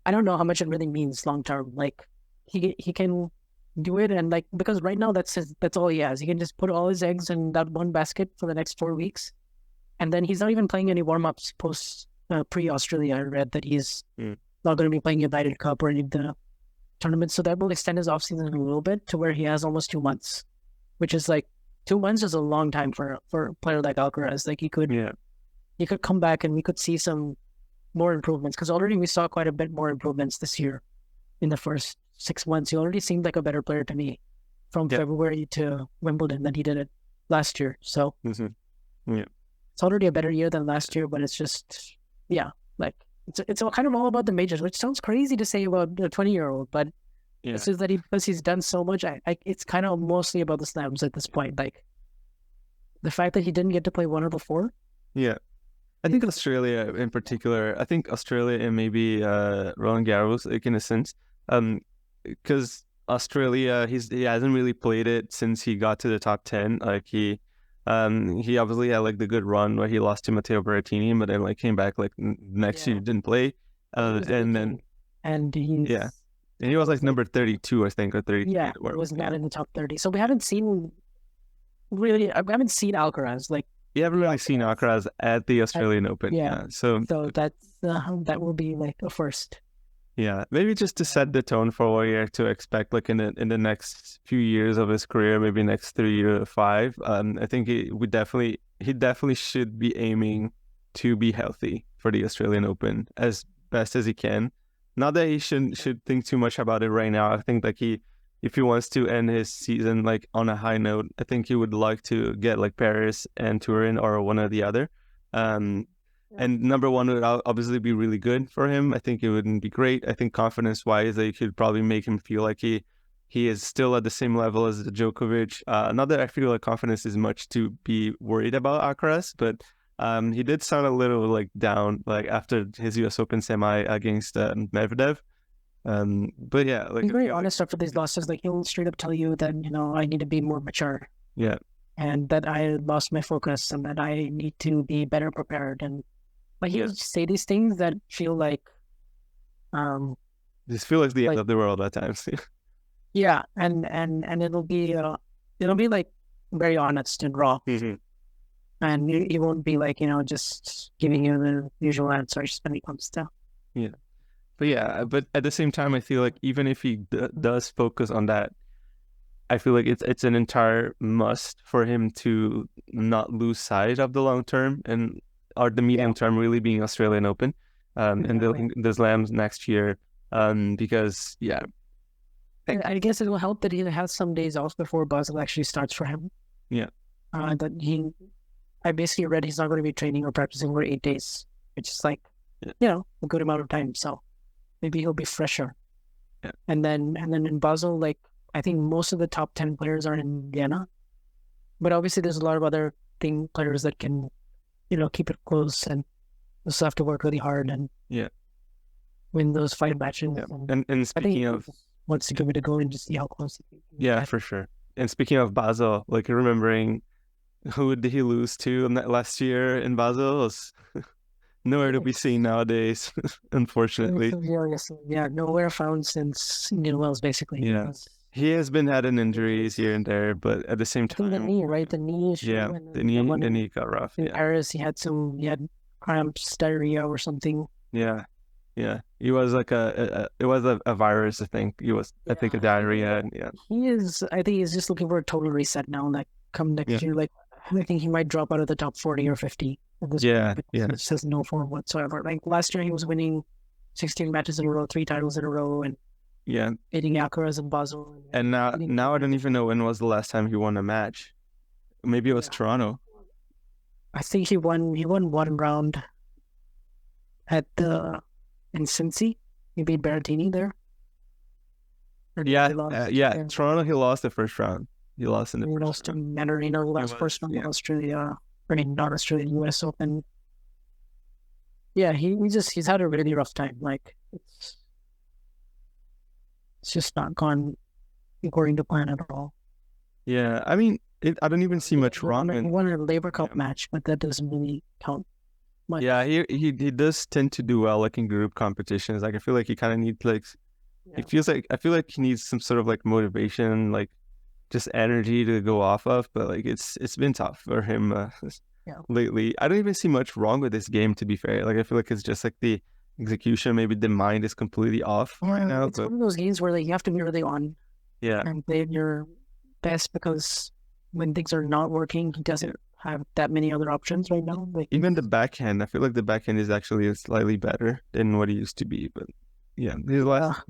I don't know how much it really means long term. Like he can do it, and like because right now that's all he has. He can just put all his eggs in that one basket for the next 4 weeks, and then he's not even playing any warm ups post pre Australia. I read that he's not going to be playing United Cup or any of the tournaments, so that will extend his offseason a little bit to where he has almost 2 months, which is like 2 months is a long time for a player like Alcaraz. Like he could come back and we could see some more improvements, because already we saw quite a bit more improvements this year. In the first 6 months, he already seemed like a better player to me from February to Wimbledon than he did it last year. So it's already a better year than last year, but it's just like it's all kind of all about the majors, which sounds crazy to say about a 20-year-old, but it's just that because he's done so much, it's kind of mostly about the slams at this point. Like the fact that he didn't get to play one of the four. Yeah. I think Australia in particular, and maybe Roland Garros, like in a sense, because Australia, he hasn't really played it since he got to the top 10. Like he obviously had like the good run where he lost to Matteo Berrettini, but then like came back like next year, didn't play, and he was like number 32, I think, or 33. Yeah, it was not in the top 30. So we haven't seen Alcaraz. Like you haven't really seen Alcaraz at the Australian Open. So that's that will be like a first. Yeah, maybe just to set the tone for what you're to expect, like in the next few years of his career, maybe next 3 or 5. I think he definitely should be aiming to be healthy for the Australian Open as best as he can. Not that he should think too much about it right now. I think like if he wants to end his season like on a high note, I think he would like to get like Paris and Turin or one or the other. And number one would obviously be really good for him. I think it wouldn't be great. I think confidence-wise, they could probably make him feel like he is still at the same level as Djokovic. Not that I feel like confidence is much to be worried about Alcaraz, but he did sound a little like down, like after his U.S. Open semi against Medvedev. But yeah, like he's very honest after these losses. Like he'll straight up tell you that I need to be more mature. Yeah, and that I lost my focus and that I need to be better prepared. And like he'll say these things that feel like, just feel like the end of the world at times. Yeah, and it'll be like very honest and raw. Mm-hmm. And he won't be like, just giving you the usual answers when it comes to. Yeah. But at the same time, I feel like even if he does focus on that, I feel like it's an entire must for him to not lose sight of the long term or the medium term, really being Australian Open, and the slams next year, because I guess it will help that he has some days off before Basel actually starts for him. Yeah. I basically read he's not going to be training or practicing for 8 days, which is like, a good amount of time. So maybe he'll be fresher. Yeah. And then in Basel, like I think most of the top 10 players are in Vienna, but obviously there's a lot of other players that can, keep it close and just have to work really hard and win those 5 matches. Yeah. And speaking of, wants to give it a go and just see how close he can. Yeah, for sure. And speaking of Basel, like remembering Who did he lose to in that last year in Basel? It was nowhere to be seen nowadays, unfortunately. Yeah, nowhere found since Indian Wells, basically. Yeah. He has been having injuries here and there, but at the same I think the time, knee, right? The knee issue. yeah, And the then one knee got rough. in Yeah, Paris, he had cramps, diarrhea, or something. yeah, yeah. He was like it was a virus. I think he was. I think a diarrhea. And yeah, He is. I think he's just looking for a total reset now. Like come next Yeah. year, like I think he might drop out of the top 40 or 50 at this Yeah, point. yeah. He just has no form whatsoever. Like last year, he was winning 16 matches in a row, 3 titles in a row, and yeah. beating Alcaraz and Basel. And now I don't even know when was the last time he won a match. Maybe it was Toronto. I think he won one round at in Cincy. He beat Berrettini there. Or Yeah, they lost? yeah. Toronto, he lost the first round. He lost in the He first lost to round. Manarino last first round of Australia. I mean, not Australia, US Open. Yeah, he's had a really rough time. Like it's just not gone according to plan at all. Yeah, I mean, I don't even see much wrong. He won a Labour Cup match, but that doesn't really count much. Yeah, he does tend to do well like in group competitions. Like I feel like he kind of needs like I feel like he needs some sort of like motivation, like just energy to go off of. But like it's been tough for him lately. I don't even see much wrong with this game, to be fair. Like I feel like it's just like the execution, maybe the mind is completely off right now. It's one of those games where like you have to be really on, yeah, and play your best, because when things are not working, he doesn't have that many other options right now. Like even the backhand, I feel like the backhand is actually slightly better than what it used to be. But yeah, his last.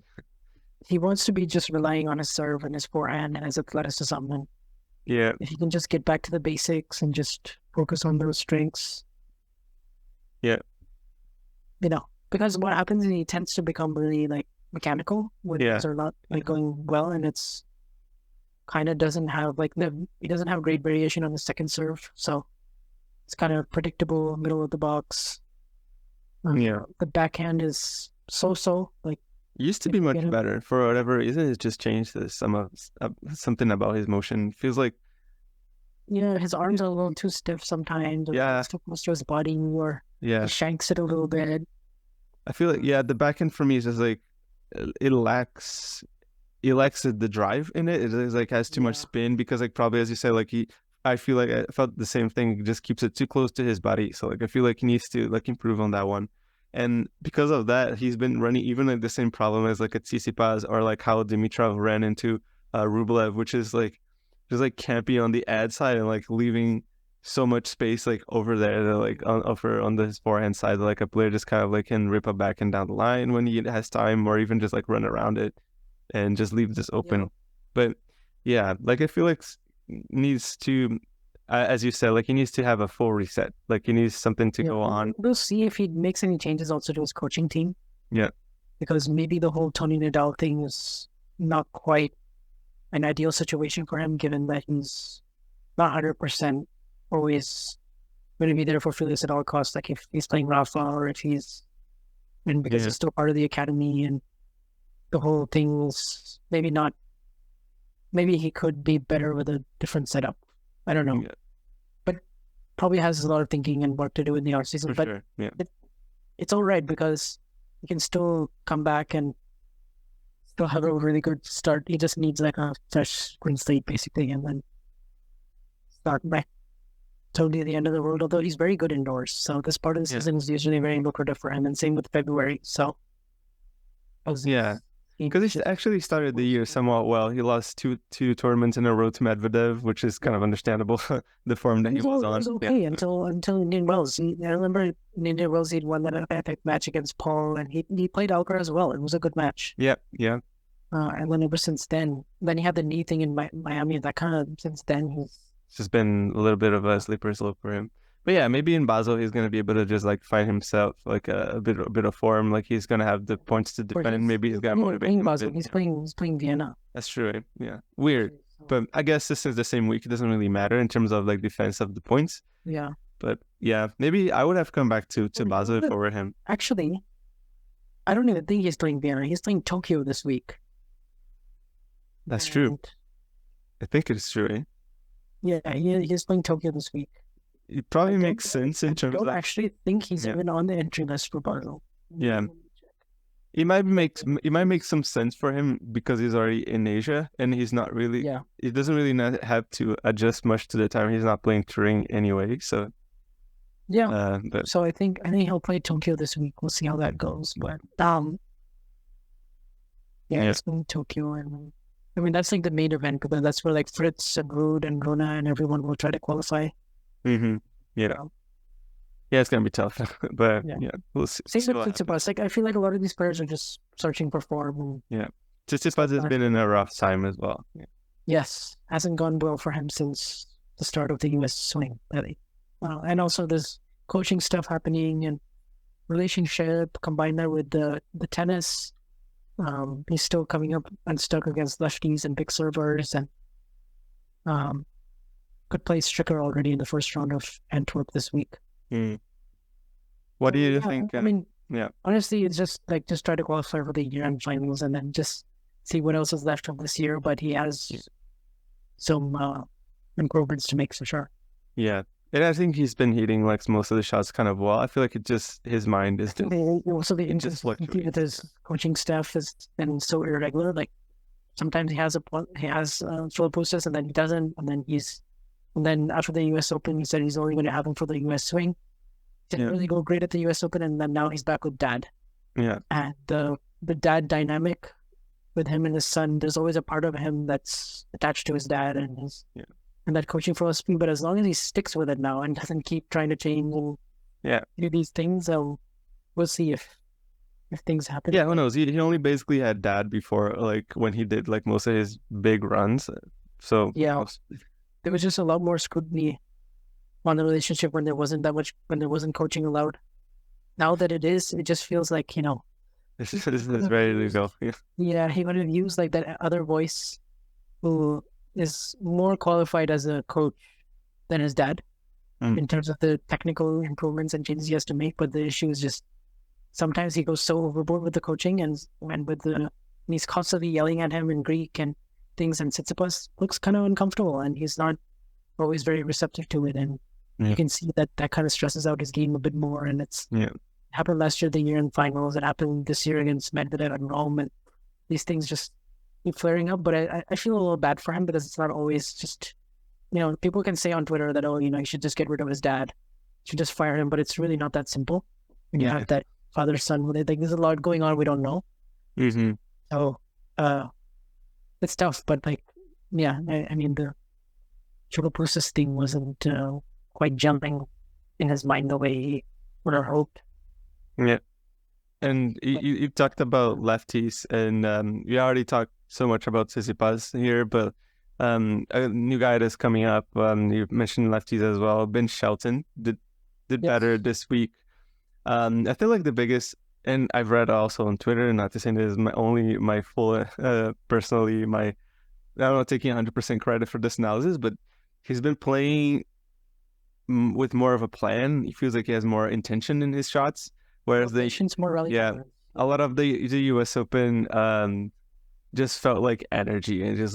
He wants to be just relying on his serve and his forehand and his athleticism. And yeah, if he can just get back to the basics and just focus on those strengths. Yeah. Because what happens is he tends to become really like mechanical when things are not like going well, and it's kind of doesn't have like he doesn't have great variation on the second serve, so it's kind of predictable, middle of the box. The backhand is so like. It used to be much better. For whatever reason, it's just changed something about his motion. Feels like his arms are a little too stiff sometimes. It's too close to his body, or he shanks it a little bit. I feel like the backhand for me is just like it lacks the drive in it. It is like has too much spin, because like probably as you say, like I feel like I felt the same thing. He just keeps it too close to his body. So like I feel like he needs to like improve on that one. And because of that, he's been running even like the same problem as like a Tsitsipas, or like how Dimitrov ran into Rublev, which is like just like campy on the ad side and like leaving so much space like over there that, like on his forehand side, like a player just kind of like can rip a backhand down the line when he has time, or even just like run around it and just leave this open. But like I feel like needs to, as you said, like he needs to have a full reset. Like he needs something to go on. We'll see if he makes any changes also to his coaching team. Yeah, because maybe the whole Tony Nadal thing is not quite an ideal situation for him, given that he's not 100% always going to be there for Felice at all costs. Like if he's playing Rafa, or if he's, and because he's still part of the academy, and the whole thing's maybe not. Maybe he could be better with a different setup. I don't know, but probably has a lot of thinking and work to do in the offseason. But it's all right, because he can still come back and still have a really good start. He just needs like a fresh clean slate, basically, and then start back totally at the end of the world. Although he's very good indoors, so this part of the season is usually very lucrative for him. And same with February. So because he actually started the year somewhat well. He lost two tournaments in a row to Medvedev, which is kind of understandable. The form that he was on. It was okay until Indian Wells. I remember in Indian Wells he'd won that epic match against Paul, and he played Alcaraz as well. It was a good match. Yeah. And then ever since then he had the knee thing in Miami. That kind of since then he's just been a little bit of a slippery slope for him. But yeah, maybe in Basel he's gonna be able to just like find himself like a bit of form. Like he's gonna have the points to defend, and maybe he's gonna motivate Basel. He's playing Vienna. That's true. Yeah, weird. But I guess this is the same week. It doesn't really matter in terms of like defense of the points. Yeah. But yeah, maybe I would have come back to Basel if I were him. Actually, I don't even think he's playing Vienna. He's playing Tokyo this week. That's true. I think it's true. Yeah, he's playing Tokyo this week. It probably makes sense in terms I of don't actually think he's even on the entry list for Basel. Yeah. It might make some sense for him because he's already in Asia and he's not really. Yeah. He doesn't really not have to adjust much to the time. He's not playing touring anyway, so. Yeah. But So I think he'll play Tokyo this week. We'll see how that goes. But yeah, it's going Tokyo, and I mean that's like the main event because that's where like Fritz and Ruud and Rona and everyone will try to qualify. Yeah, it's gonna be tough, but we'll see. Same with Tsitsipas. Like I feel like a lot of these players are just searching for form. Tsitsipas has been in a rough time as well. Yes, hasn't gone well for him since the start of the U.S. swing, really. And also there's coaching stuff happening and relationship, combine that with the tennis. He's still coming up unstuck against lefties and big servers, and could play Stricker already in the first round of Antwerp this week. What do you think? I mean, honestly, it's just try to qualify for the year-end finals and then just see what else is left of this year. But he has some improvements to make for sure. Yeah. And I think he's been hitting like most of the shots kind of well. I feel like it just his mind is just also the inconsistency with his coaching staff has been so irregular. Like sometimes he has full process and then he doesn't, and then after the U.S. Open he said he's only going to have him for the U.S. swing. Didn't really go great at the U.S. Open, and then now he's back with Dad. Yeah, and the dad dynamic with him and his son. There's always a part of him that's attached to his dad and his. And that coaching philosophy, but as long as he sticks with it now and doesn't keep trying to change and do these things, we'll see if things happen. Yeah, who knows? He only basically had Dad before, like when he did like most of his big runs. So there was just a lot more scrutiny on the relationship when there wasn't coaching allowed. Now that it is, it just feels like this is ready to go. Yeah, he would have used like that other voice who is more qualified as a coach than his dad in terms of the technical improvements and changes he has to make. But the issue is just sometimes he goes so overboard with the coaching and he's constantly yelling at him in Greek and things, and Tsitsipas looks kind of uncomfortable and he's not always very receptive to it. And you can see that kind of stresses out his game a bit more. And it happened last year, the year-end finals. It happened this year against Medvedev and Rome. And these things just keep flaring up, but I feel a little bad for him because it's not always just, people can say on Twitter that, you should just get rid of his dad. You should just fire him, but it's really not that simple. When you have that father-son, like there's a lot going on we don't know. Mm-hmm. So, it's tough, but I mean, the triple process thing wasn't quite jumping in his mind the way he would have hoped. Yeah. And you talked about lefties, and we already talked so much about Tsitsipas here, but a new guy that's coming up. You mentioned lefties as well. Ben Shelton did better this week. I feel like the biggest, and I've read also on Twitter, not to say this is my full, personally, I'm not taking 100% credit for this analysis, but he's been playing with more of a plan. He feels like he has more intention in his shots. Whereas more a lot of the U.S. Open just felt like energy and just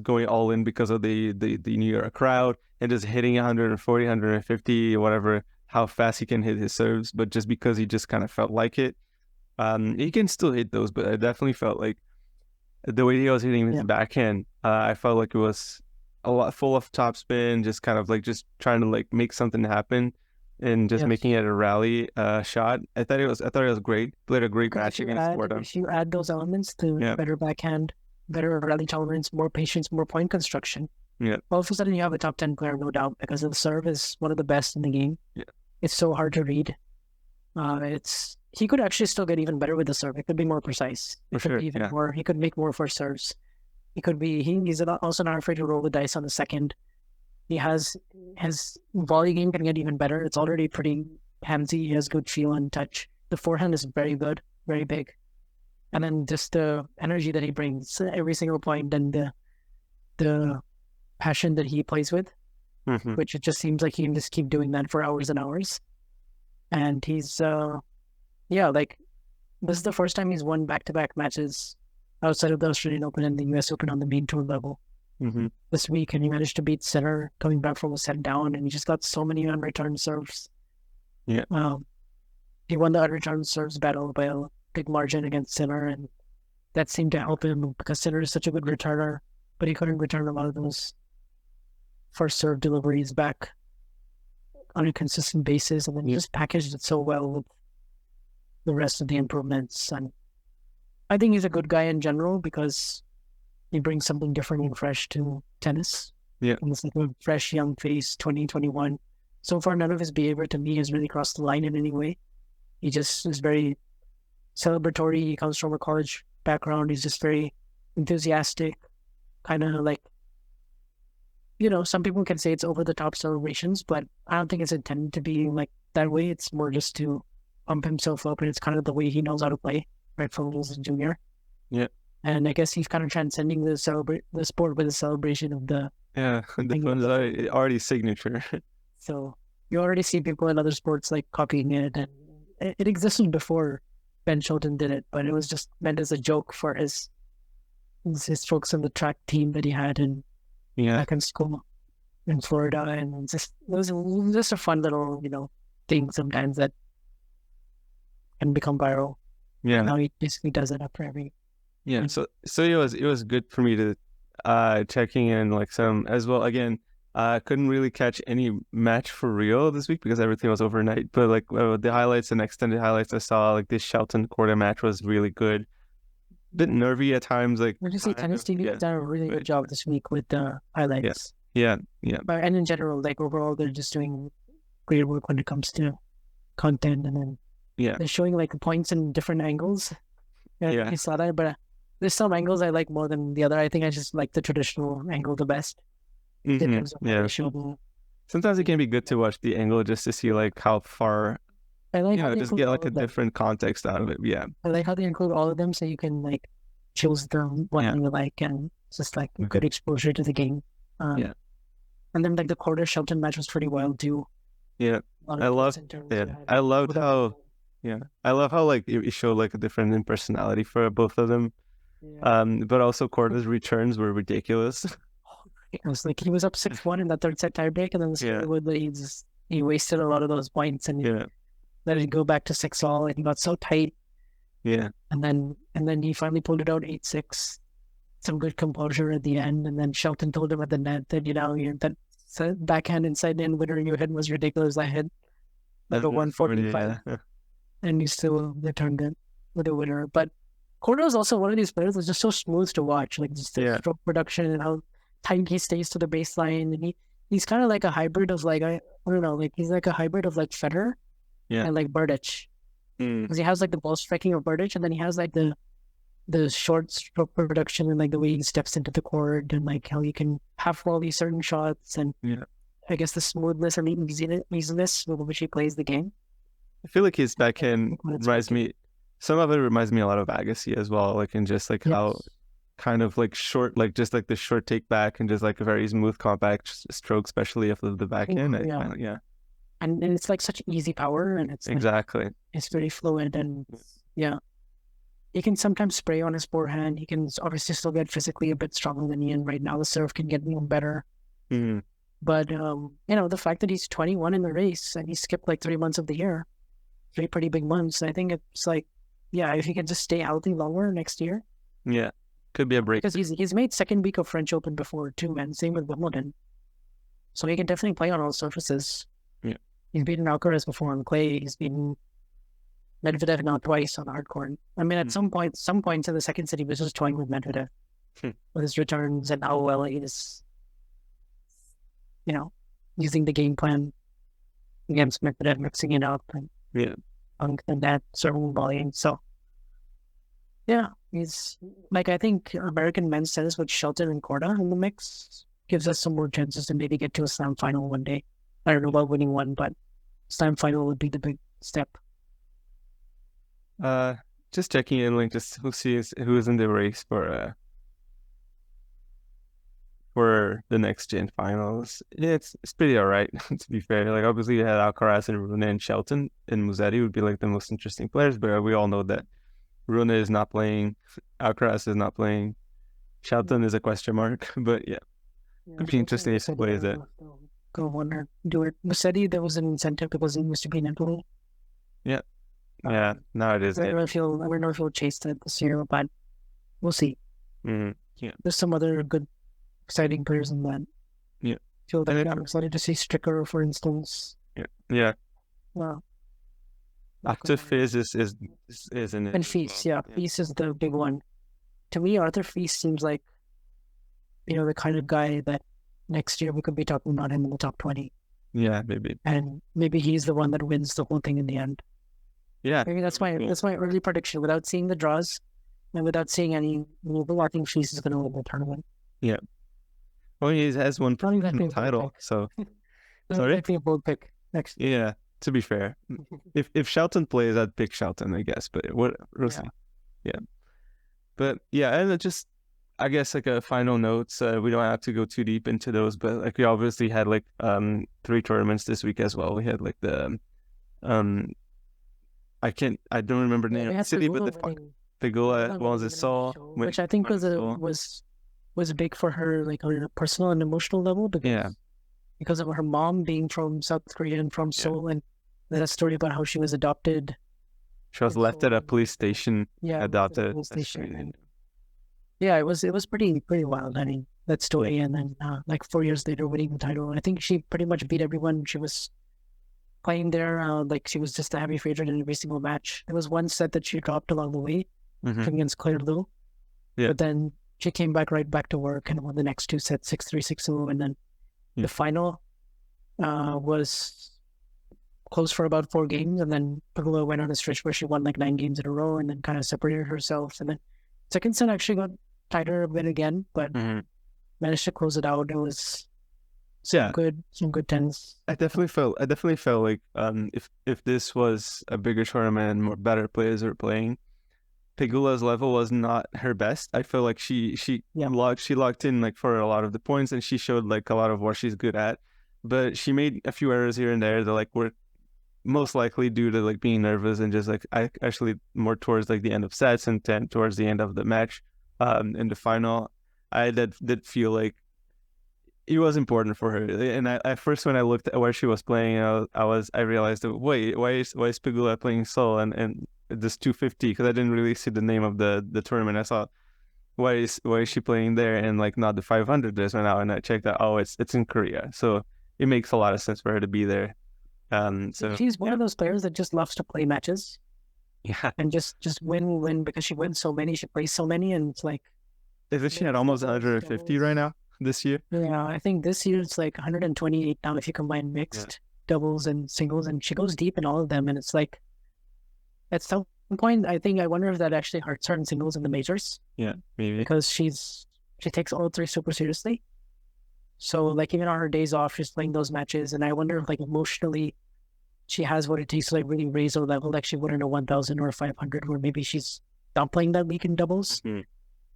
going all in because of the New York crowd and just hitting 140, 150, whatever, how fast he can hit his serves. But just because he just kind of felt like it, he can still hit those. But I definitely felt like the way he was hitting his backhand, I felt like it was a lot full of topspin, just kind of like just trying to like make something happen. And just making it a rally shot. I thought it was great. Played a great match against Fordham. If you add those elements to better backhand, better rally tolerance, more patience, more point construction, all of a sudden you have a top 10 player, no doubt, because the serve is one of the best in the game. Yeah. It's so hard to read. He could actually still get even better with the serve. It could be more precise. He could make more first serves. He's also not afraid to roll the dice on the second. He has his volley game can get even better. It's already pretty handsy. He has good feel and touch. The forehand is very good, very big. And then just the energy that he brings every single point and the passion that he plays with, which it just seems like he can just keep doing that for hours and hours. And he's, this is the first time he's won back-to-back matches outside of the Australian Open and the US Open on the main tour level. this week, and he managed to beat Sinner coming back from a set down, and he just got so many unreturned serves. Yeah. He won the unreturned serves battle by a big margin against Sinner, and that seemed to help him because Sinner is such a good returner, but he couldn't return a lot of those first serve deliveries back on a consistent basis, and then he just packaged it so well with the rest of the improvements. And I think he's a good guy in general because he brings something different and fresh to tennis. Yeah. And it's like a fresh young face, 2021. So far, none of his behavior to me has really crossed the line in any way. He just is very celebratory. He comes from a college background. He's just very enthusiastic, kind of like, some people can say it's over the top celebrations, but I don't think it's intended to be like that way. It's more just to pump himself up, and it's kind of the way he knows how to play, right, from when he was a junior. Yeah. And I guess he's kind of transcending the sport with the celebration of the... Yeah, that one's already signature. So you already see people in other sports like copying it, and it existed before Ben Shelton did it, but it was just meant as a joke for his folks on the track team that he had back in school in Florida, and it was just a fun little, thing sometimes that can become viral. Yeah. And now he basically does it after every... Yeah, so it was good for me to checking in like some as well. Again, couldn't really catch any match for Rio this week because everything was overnight. But like the highlights and extended highlights I saw, like this Shelton Korda match was really good. Bit nervy at times. Like would you say Tennis TV has done a really good job this week with the highlights? Yeah. But and in general, like overall, they're just doing great work when it comes to content, and then they're showing like points in different angles. Yeah, I saw that, but there's some angles I like more than the other. I think I just like the traditional angle the best. Yeah. Sometimes it can be good to watch the angle just to see like how far. I like how just get like a different context out of it. Yeah. I like how they include all of them so you can like choose the one you like, and it's just like good exposure to the game. And then like the Korda Shelton match was pretty wild too. Yeah. I love how like it showed like a different personality for both of them. But also Korda's returns were ridiculous. It was like he was up 6-1 in the third set tiebreak, and then he wasted a lot of those points, and he let it go back to 6-all, and he got so tight. Yeah. And then he finally pulled it out 8-6. Some good composure at the end, and then Shelton told him at the net that that backhand inside in winner you hit was ridiculous. I hit like a 145, and he still returned it with a winner. But Korda is also one of these players that's just so smooth to watch, like just the stroke production and how tight he stays to the baseline, and he's kind of like a hybrid of like I don't know, like he's like a hybrid of like Federer and like Berdych, because he has like the ball striking of Berdych, and then he has like the short stroke production and like the way he steps into the court, and like how he can half volley certain shots, and I guess the smoothness and the easiness with which he plays the game. I feel like his backhand reminds me. Some of it reminds me a lot of Agassi as well, like in just like how kind of like short, like just like the short take back and just like a very smooth compact stroke, especially of the backhand. And it's like such easy power, and it's exactly it's very fluid, and he can sometimes spray on his forehand. He can obviously still get physically a bit stronger than Ian right now. The serve can get even better. But the fact that he's 21 in the race and he skipped like 3 months of the year, 3 pretty big months. I think it's like, if he can just stay healthy longer next year. Yeah, could be a break. Because he's made second week of French Open before too, and same with Wimbledon. So he can definitely play on all surfaces. Yeah. He's beaten Alcaraz before on clay. He's beaten Medvedev now twice on hard court. I mean, at some points in the second set, he was just toying with Medvedev with his returns and how well he is, using the game plan against Medvedev, mixing it up and that certain volume. So, he's like, I think American men's tennis with Shelton and Korda in the mix gives us some more chances to maybe get to a slam final one day. I don't know about winning one, but slam final would be the big step. Just checking in, like, just who's in the race for the next gen finals. It's pretty alright, to be fair. Like, obviously you had Alcaraz and Rune and Shelton, and Musetti would be like the most interesting players, but we all know that Rune is not playing, Alcaraz is not playing, Shelton is a question mark, but yeah, it'd be interesting if he plays it. Go wonder, do it. Musetti, there was an incentive because he used to be in Italy. Yeah. Yeah, now it is. I don't know if he'll chase that this year, but we'll see. Yeah. There's some other good, exciting players in that. Yeah. Feel that I'm excited to see Stricker, for instance. Yeah. Wow. After Fizz is in it. And Feast, yeah. Feast is the big one. To me, Arthur Feast seems like, the kind of guy that next year we could be talking about him in the top 20. Yeah, maybe. And maybe he's the one that wins the whole thing in the end. Yeah. Maybe that's my early prediction. Without seeing the draws and without seeing any movement, I think Feast is going to win the tournament. Yeah. Well, he has one title, so. Sorry? That'd be a bold pick next. Yeah, to be fair. If Shelton plays, I'd pick Shelton, I guess. But we'll see. Yeah. But yeah, and just, I guess, like a final notes. We don't have to go too deep into those, but like we obviously had like 3 tournaments this week as well. We had like the I don't remember the name of the city, but the Pegula Sol, which I think was big for her, like on a personal and emotional level, because of her mom being from South Korea and from Seoul, and that story about how she was adopted. She was left at a police station, adopted. Yeah, it was pretty wild. I mean, that story, and then like 4 years later, winning the title. And I think she pretty much beat everyone she was playing there. Like she was just a heavy favorite in every single match. There was one set that she dropped along the way against Claire Liu, but then she came right back to work and won the next 2 sets, 6-3, 6-0, and then the final was close for about 4 games, and then Pegula went on a stretch where she won like 9 games in a row, and then kind of separated herself, and then second set actually got tighter a bit again, but managed to close it out. It was some good tennis. I definitely felt like if this was a bigger tournament and more better players were playing, Pegula's level was not her best. I feel like she locked in like for a lot of the points, and she showed like a lot of what she's good at, but she made a few errors here and there that like were most likely due to like being nervous and just like actually more towards like the end of sets and then towards the end of the match in the final. I did feel like it was important for her, and at first when I looked at where she was playing, I realized that wait, why is Pegula playing Seoul and this 250, because I didn't really see the name of the tournament. I saw why is she playing there and like not the 500 this right now, and I checked out, it's in Korea, so it makes a lot of sense for her to be there. So she's one of those players that just loves to play matches, and just win because she wins so many, she plays so many, and it's like, isn't she at almost 150 right now this year? Yeah, I think this year it's like 128 now if you combine mixed doubles and singles, and she goes deep in all of them, and it's like at some point I wonder if that actually hurts her in singles in the majors. Yeah, maybe, because she takes all 3 super seriously. So like even on her days off, she's playing those matches, and I wonder if like emotionally she has what it takes to like really raise her level, like she would in a 1000 or a 500, where maybe she's not playing that week in doubles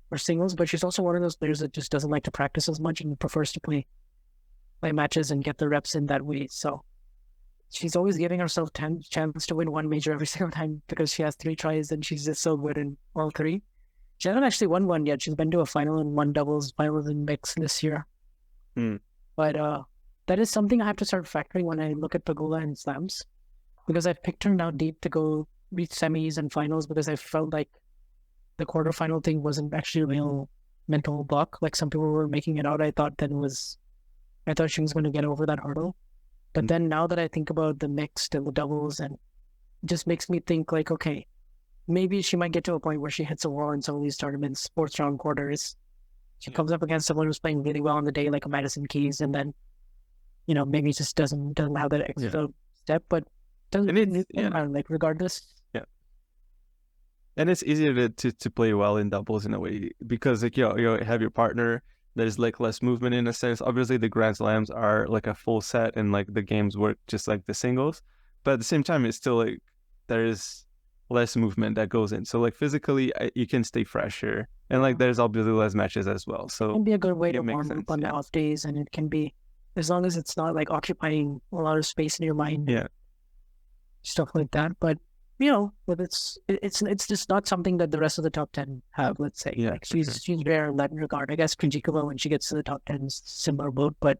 or singles, but she's also one of those players that just doesn't like to practice as much and prefers to play matches and get the reps in that way. So she's always giving herself chance to win one major every single time because she has 3 tries and she's just so good in all 3. She hasn't actually won one yet. She's been to a final and won doubles, finals and mixed this year. But that is something I have to start factoring when I look at Pegula and slams, because I've picked her now deep to go reach semis and finals, because I felt like the quarterfinal thing wasn't actually a real mental block like some people were making it out. I thought she was going to get over that hurdle. But then now that I think about the mixed and the doubles, and it just makes me think like, okay, maybe she might get to a point where she hits a wall in some of these tournaments, fourth round quarters. She comes up against someone who's playing really well on the day, like a Madison Keys, and then, maybe just doesn't have that extra step, but like regardless. Yeah. And it's easier to play well in doubles in a way, because like you have your partner, there's like less movement in a sense. Obviously the Grand Slams are like a full set and like the games work just like the singles, but at the same time it's still like there's less movement that goes in, so like physically you can stay fresher, and like there's obviously less matches as well, so it can be a good way to warm up on the off days, and it can be, as long as it's not like occupying a lot of space in your mind, stuff like that. But but it's just not something that the rest of the top 10 have, let's say. Yeah, like she's rare in that regard. I guess Krejcikova, when she gets to the top 10, is similar boat, but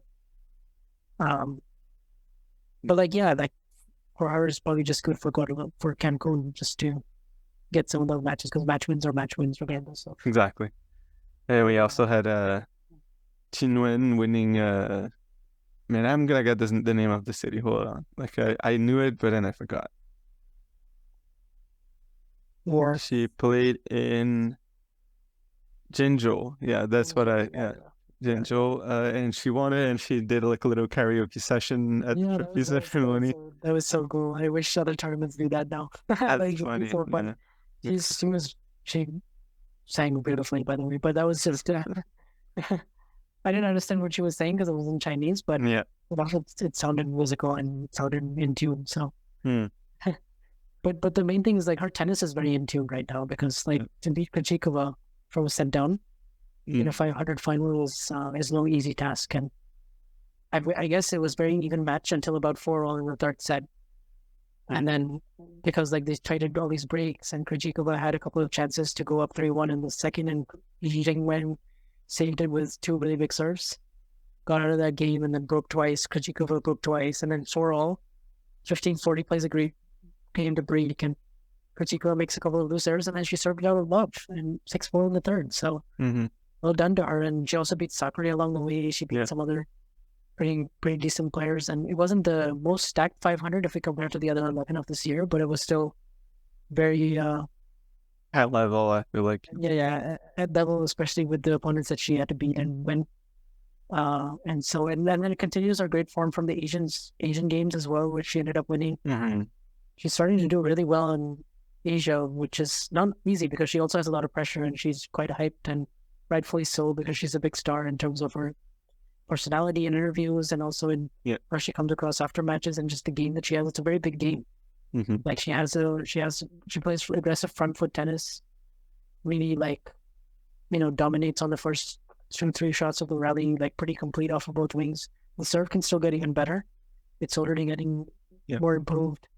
like, yeah, like for her, it's probably just good for Cancun, just to get some of those matches, because match wins are match wins regardless. So. Exactly. And we also had Qinwen winning. Man, I'm gonna get the name of the city. Hold on. Like I knew it, but then I forgot. Or she played in Jinzhou. Yeah, that's what Jinzhou. And she won it, and she did like a little karaoke session at the trophy ceremony. That was so cool. I wish other tournaments do that now. That's like, funny. So fun. Yeah. She sang beautifully, by the way, but that was just. I didn't understand what she was saying because it was in Chinese, but yeah, it sounded musical and it sounded in tune. So, but the main thing is like her tennis is very in tune right now, because like to beat Krejcikova from a set down in a 500 final is no easy task, and I guess it was very even match until about 4-all in the third set, and then because like they traded all these breaks, and Krejcikova had a couple of chances to go up 3-1 in the second, and Wen saved it with 2 really big serves, got out of that game, and then broke twice. Krejcikova broke twice, and then 4-all. 15-40 plays a great game to break, and Krejcikova makes a couple of loose errors, and then she served it out of love, and 6-4 in the third. So well done to her. And she also beat Sakura along the way. She beat some other pretty decent players, and it wasn't the most stacked 500 if we compare to the other 11 of this year, but it was still very at level, I feel like. Yeah, at level, especially with the opponents that she had to beat and win. And then it continues her great form from the Asian games as well, which she ended up winning. She's starting to do really well in Asia, which is not easy because she also has a lot of pressure, and she's quite hyped, and rightfully so, because she's a big star in terms of her personality in interviews, and also in where she comes across after matches, and just the game that she has. It's a very big game. Like she plays aggressive front foot tennis, really dominates on the first 2-3 shots of the rally, like pretty complete off of both wings. The serve can still get even better. It's already getting more improved.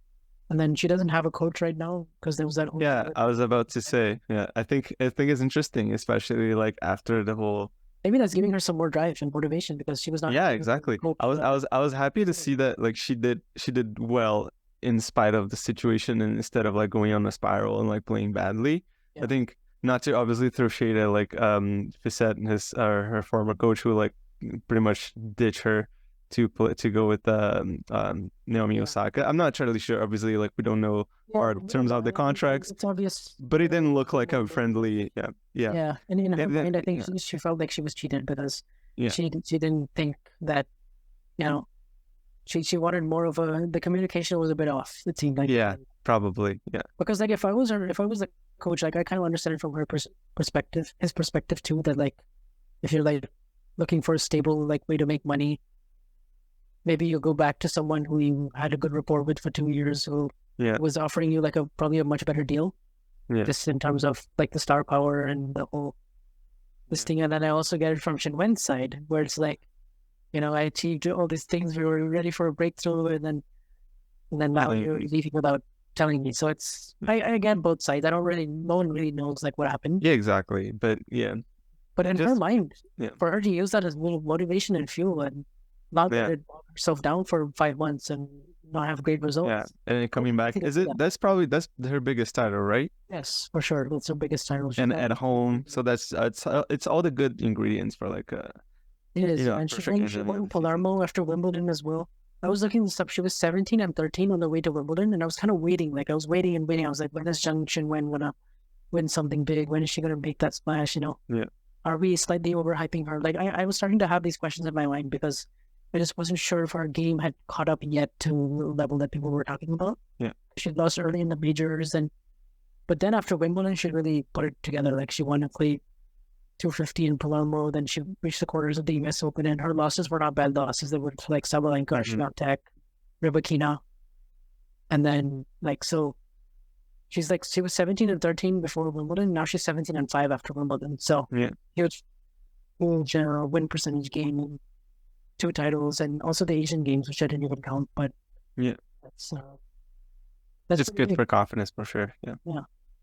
And then she doesn't have a coach right now because there was that whole I was about to say, I think it's interesting, especially like after the whole. Maybe that's giving her some more drive and motivation, because she was not. Yeah, exactly. I was happy to see that, like she did well in spite of the situation, and instead of like going on a spiral and like playing badly. I think, not to obviously throw shade at like Fissette and her former coach, who like pretty much ditched her to go with Naomi Osaka. I'm not entirely sure. Obviously, like we don't know terms of the contracts. It's obvious, but it didn't look like a friendly. Yeah. And in her mind, I think she felt like she was cheated because she didn't think that, she wanted more of the communication was a bit off. It seemed like probably because like if I was the coach, like I kind of understand it from her perspective, his perspective too, that like if you're like looking for a stable like way to make money, maybe you'll go back to someone who you had a good rapport with for 2 years, who was offering you like probably a much better deal, just in terms of like the star power and the whole this thing. And then I also get it from Shinwen's side, where it's like, I achieved all these things, we were ready for a breakthrough, and then now you're leaving without telling me. So it's I get both sides. No one really knows like what happened. Yeah, exactly. But but in her mind, for her to use that as motivation and fuel, and not let herself down for 5 months and not have great results. And then coming back, that's her biggest title, right? Yes, for sure. That's her biggest title. And at home, so that's it's all the good ingredients for like it is. And she won Palermo after Wimbledon as well. I was looking this up. She was 17-13 on the way to Wimbledon, and I was kind of waiting. Like I was waiting and waiting. I was like, when is Zheng Qinwen gonna win something big? When is she gonna make that splash? Are we slightly overhyping her? Like I was starting to have these questions in my mind, because I just wasn't sure if her game had caught up yet to the level that people were talking about. She lost early in the majors, but then after Wimbledon, she really put it together. Like she won a clay 250 in Palermo, then she reached the quarters of the US Open, and her losses were not bad losses. They were like Sabalenka, Swiatek, Rybakina, and then so she was 17-13 before Wimbledon. Now she's 17-5 after Wimbledon. So huge win percentage gain, 2 titles, and also the Asian games, which I didn't even count. But That's Just good for confidence for sure. Yeah.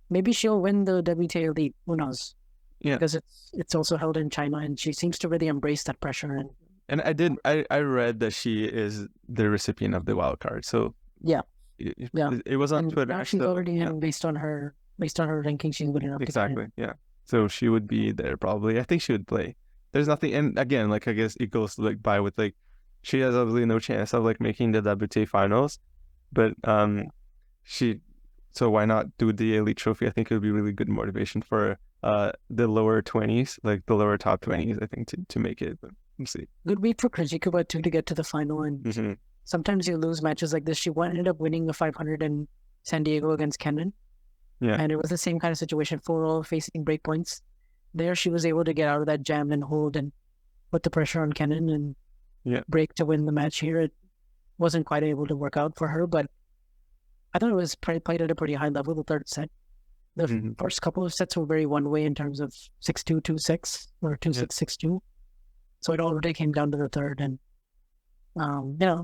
Maybe she'll win the WTA Elite. Who knows? Yeah. Because it's also held in China, and she seems to really embrace that pressure. And I read that she is the recipient of the wild card. So yeah, it was on and Twitter. now she's already in based on her ranking. She's good enough. Exactly. Yeah. So she would be there probably. I think she would play. There's nothing, and again, like I guess it goes like by with like she has obviously no chance of like making the WTA finals, but so why not do the elite trophy? I think it would be really good motivation for the lower 20s, like the lower top 20s. I think to make it. But we'll see. Good week for Krejcikova too to get to the final, and sometimes you lose matches like this. She ended up winning the 500 in San Diego against Kenin. Yeah, and it was the same kind of situation. 4-all facing break points. There, she was able to get out of that jam and hold and put the pressure on Kenin and break to win the match here. It wasn't quite able to work out for her, but I thought it was played at a pretty high level. The third set, the first couple of sets were very one-way in terms of 6-2, 2-6, or 2-6, 6-2. So it already came down to the third, and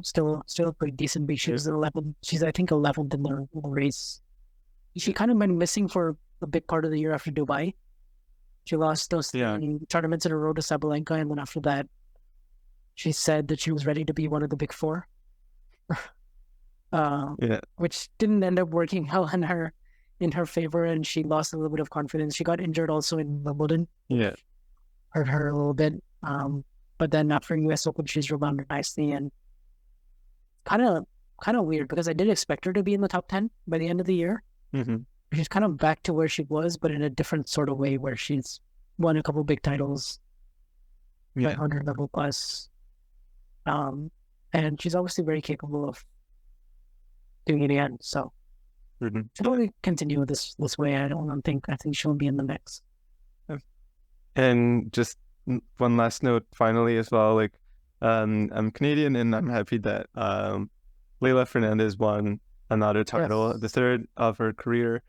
still a pretty decent beat. She was 11. She's I think 11th in the race. She kind of been missing for a big part of the year after Dubai. She lost those tournaments in a row to Sabalenka, and then after that, she said that she was ready to be one of the big four. Which didn't end up working out in her favor, and she lost a little bit of confidence. She got injured also in Wimbledon. Yeah, hurt her a little bit. But then after US Open, she's rebounded nicely, and kind of weird because I did expect her to be in the top 10 by the end of the year. She's kind of back to where she was, but in a different sort of way, where she's won a couple big titles, 500 level plus, and she's obviously very capable of doing it again. So she'll probably continue this way. I think she'll be in the mix. And just one last note, finally as well. Like, I'm Canadian, and I'm happy that Leylah Fernandez won another title, the third of her career.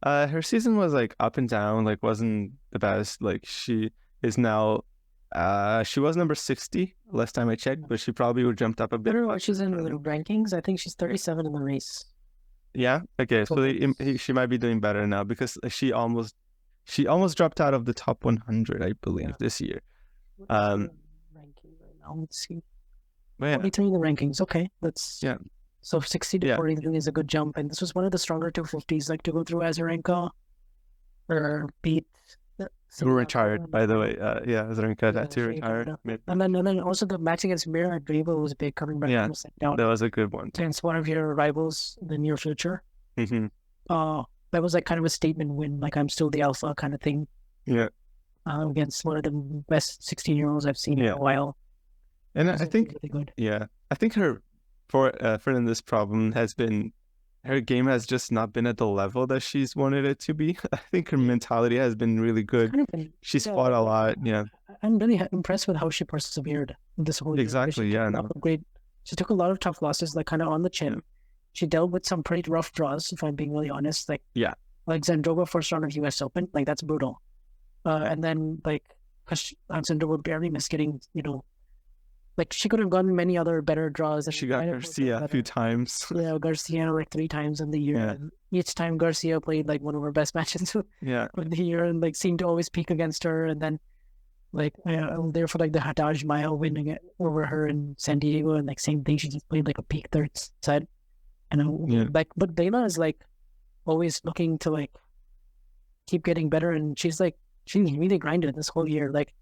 Her season was like up and down, like wasn't the best. Like she is now, she was number 60 last time I checked, but she probably would jumped up a bit. She's in the rankings. I think she's 37 in the race. Yeah. Okay. So she might be doing better now because she almost dropped out of the top 100, I believe, this year. Ranking right now. Let's see. 43 in the rankings. Okay, So 60 to 43 is a good jump, and this was one of the stronger 250s, like to go through Azarenka or beat. Who retired, by the way. Azarenka had to retire. And then also the match against Mira Andreeva was big, coming back from the set down. That was a good one. Against one of your rivals in the near future. That was like kind of a statement win, like I'm still the alpha kind of thing. Yeah. Against one of the best 16-year-olds I've seen in a while. And I think, really good. I think her Fernandez's problem has been her game has just not been at the level that she's wanted it to be. I think her mentality has been really good. She's fought a lot. Yeah. I'm really impressed with how she persevered this whole year. Exactly. She took a lot of tough losses, like kind of on the chin. She dealt with some pretty rough draws, if I'm being really honest. Like Zandrova first round of US Open, like that's brutal. And then like Zandrova barely missed getting, like she could have gotten many other better draws. She got Garcia a few times. Yeah, Garcia like 3 times in the year. Yeah. And each time Garcia played like one of her best matches of the year, and like seemed to always peak against her. And then like I was there for like the Hataj Maya winning it over her in San Diego, and like same thing. She just played like a peak third set. And but Leylah is like always looking to like keep getting better, and she's really grinded this whole year. Like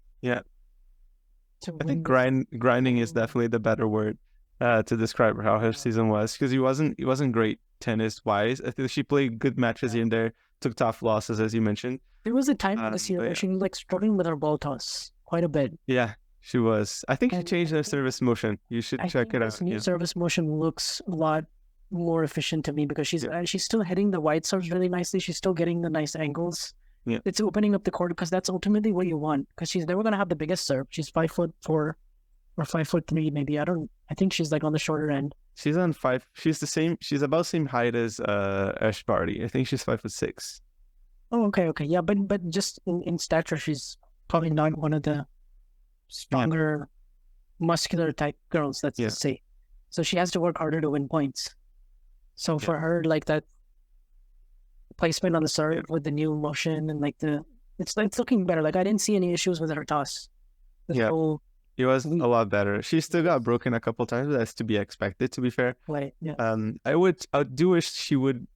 I think grinding is definitely the better word to describe how her season was, because it wasn't great tennis wise. I think she played good matches here and there, took tough losses as you mentioned. There was a time this year where she was like struggling with her ball toss quite a bit. Yeah, she was. I think she changed her service motion. You should check it out. New service motion looks a lot more efficient to me because she's still hitting the wide serves really nicely. She's still getting the nice angles. Yeah. It's opening up the court because that's ultimately what you want, because she's never going to have the biggest serve. She's 5'4" or 5'3" maybe. I think she's like on the shorter end. She's on 5. She's about the same height as Ash Barty. I think she's 5'6". Oh, okay. Yeah, but just in stature, she's probably not one of the stronger muscular type girls, let's just say. So she has to work harder to win points. So for her, like that placement on the serve with the new motion and like it's looking better. Like I didn't see any issues with her toss. Yeah. Whole it was a week. lot better. She still got broken a couple times, but that's to be expected, to be fair. Right. Yeah. I do wish she would.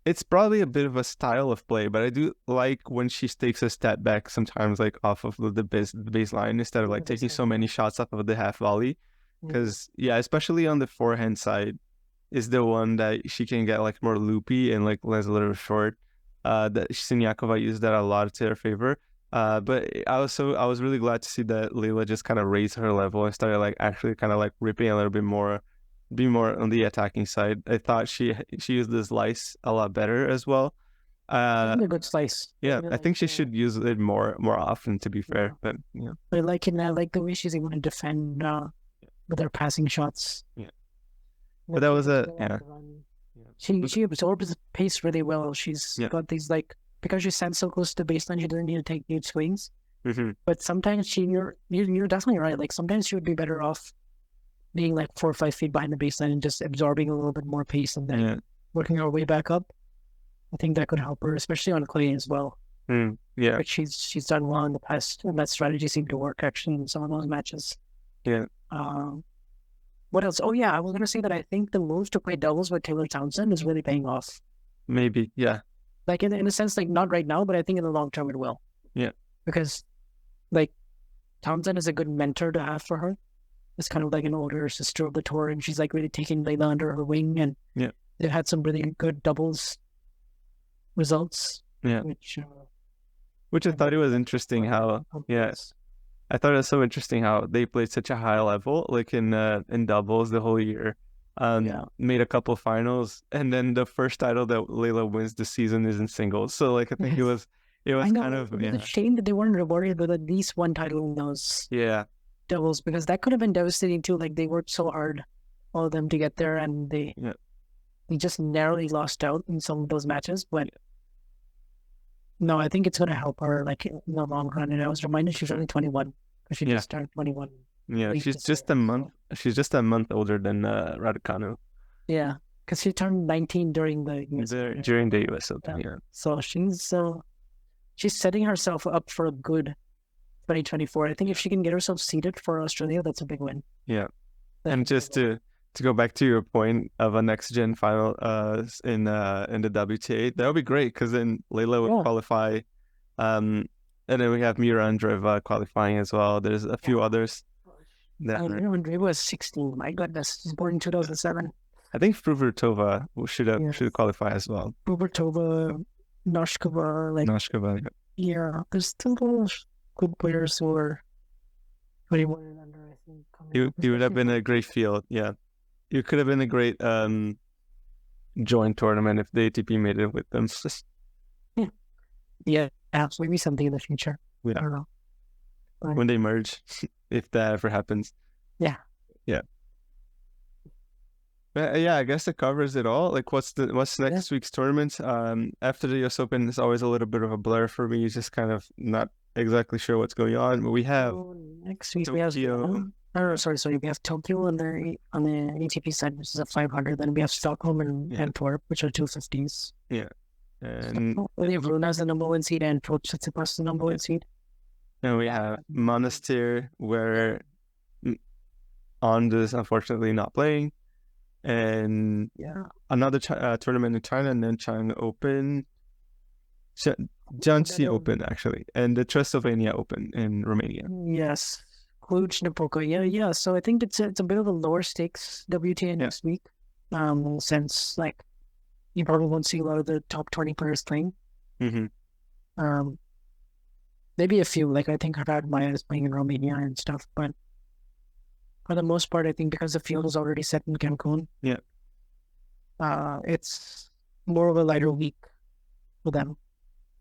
It's probably a bit of a style of play, but I do like when she takes a step back sometimes, like off of the baseline, instead of like taking so many shots off of the half volley. Because especially on the forehand side, is the one that she can get like more loopy and like lands a little short. That Siniakova used that a lot to her favor. But I was really glad to see that Leylah just kind of raised her level and started like actually kind of like ripping a little bit more, be more on the attacking side. I thought she used the slice a lot better as well. A good slice. Yeah, I think she should use it more often, to be fair. But yeah, I like it. I like the way she's able to defend with her passing shots. Yeah, but that was She absorbs the pace really well. She's got these like, because she stands so close to the baseline, she doesn't need to take huge swings. But sometimes you're definitely right. Like sometimes she would be better off being like 4 or 5 feet behind the baseline and just absorbing a little bit more pace and then working her way back up. I think that could help her, especially on clay as well. Yeah, but she's done well in the past, and that strategy seemed to work actually in some of those matches. Yeah. What else? Oh yeah, I was gonna say that I think the move to play doubles with Taylor Townsend is really paying off. Maybe, yeah. Like in a sense, like not right now, but I think in the long term it will. Yeah. Because like Townsend is a good mentor to have for her. It's kind of like an older sister of the tour, and she's like really taking Leylah under her wing, and they've had some really good doubles results. Yeah. Which I thought it was interesting how I thought it was so interesting how they played such a high level, like in doubles the whole year. Made a couple finals, and then the first title that Leylah wins this season is in singles. So like I think it was kind of It's a shame that they weren't rewarded with at least one title in those doubles, because that could have been devastating too. Like they worked so hard, all of them, to get there, and they just narrowly lost out in some of those matches. But no, I think it's going to help her like in the long run. And I was reminded she's only 21 because she just turned 21. Yeah, she's just a month. She's just a month older than Raducanu. Yeah, because she turned 19 during the US Open. Yeah. So she's setting herself up for a good 2024. I think if she can get herself seeded for Australia, that's a big win. Yeah, and just to go back to your point of a next gen final in the WTA, that would be great, because then Leylah would qualify, and then we have Mira Andreeva qualifying as well. There's a few others. Andreeva was 16. My goodness, she's born in 2007. I think Fruhvirtova should qualify as well. Fruhvirtova, Noskova, there's still those good players who are 21 and under. I think it would have been a great field. Yeah, it could have been a great joint tournament if the ATP made it with them. Yeah, absolutely, something in the future. I don't know. When they merge, if that ever happens. Yeah. But I guess it covers it all. Like, what's next week's tournament? After the US Open, it's always a little bit of a blur for me. Just kind of not exactly sure what's going on. But we have next week Tokyo. We have Tokyo on the ATP side, which is a 500. Then we have Stockholm and Antwerp, which are 250s. Yeah. And we have Rune as the number 1 seed and Tsitsipas the number 1 seed. And we have Monastir, where Ond is unfortunately not playing. And another tournament in China, and then China Open, Jiangxi Open actually, and the Transylvania Open in Romania. Yes, Cluj-Napoca. Yeah. So I think it's a bit of a lower stakes WTA next week, since like you probably won't see a lot of the top 20 players playing. Maybe a few, like I think Harad Maya is playing in Romania and stuff, but for the most part, I think because the field is already set in Cancun, it's more of a lighter week for them.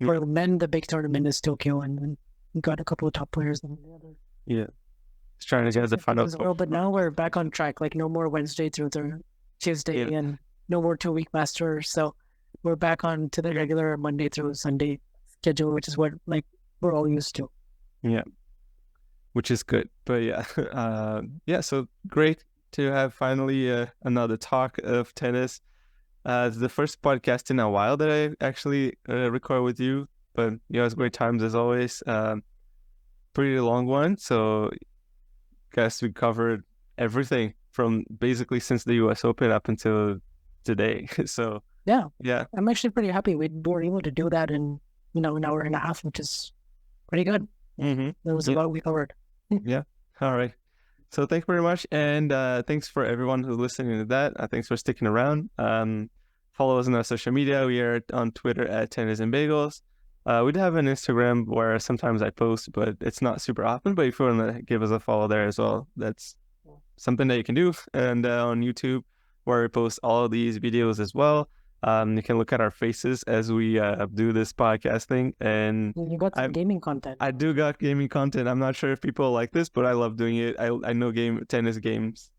For the men, the big tournament is Tokyo, and then we got a couple of top players than the other. Yeah, it's trying to get the final. Well, but now we're back on track. Like no more Wednesday through Tuesday, and no more 2-week Masters. So we're back on to the regular Monday through Sunday schedule, which is what like we're all used to. Yeah. Which is good. But so great to have finally another talk of tennis. It's the first podcast in a while that I actually record with you, but it's great times as always. Pretty long one, so guess we covered everything from basically since the U.S. Open up until today. So yeah, I'm actually pretty happy we were able to do that in an hour and a half, which is pretty good. Mm-hmm. That was about what we covered. Yeah. All right. So thanks very much, and thanks for everyone who's listening to that. Thanks for sticking around. Follow us on our social media. We are on Twitter at Tennis and Bagels. We do have an Instagram where sometimes I post, but it's not super often. But if you want to give us a follow there as well, that's something that you can do. And on YouTube, where we post all of these videos as well. You can look at our faces as we do this podcasting, and you got some gaming content. I do got gaming content. I'm not sure if people like this, but I love doing it. I know tennis games.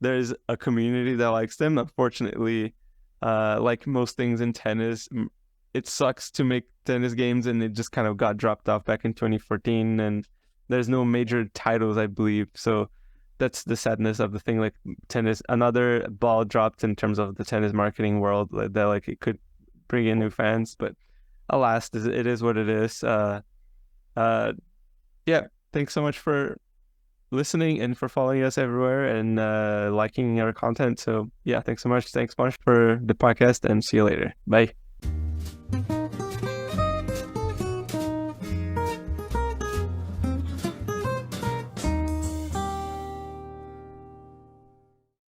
There's a community that likes them. Unfortunately, like most things in tennis, it sucks to make tennis games, and it just kind of got dropped off back in 2014. And there's no major titles, I believe. So that's the sadness of the thing. Like tennis, another ball dropped in terms of the tennis marketing world. That like it could bring in new fans, but alas, it is what it is. Yeah, thanks so much for listening and for following us everywhere and liking our content. So yeah, thanks so much. Thanks much for the podcast, and see you later. Bye.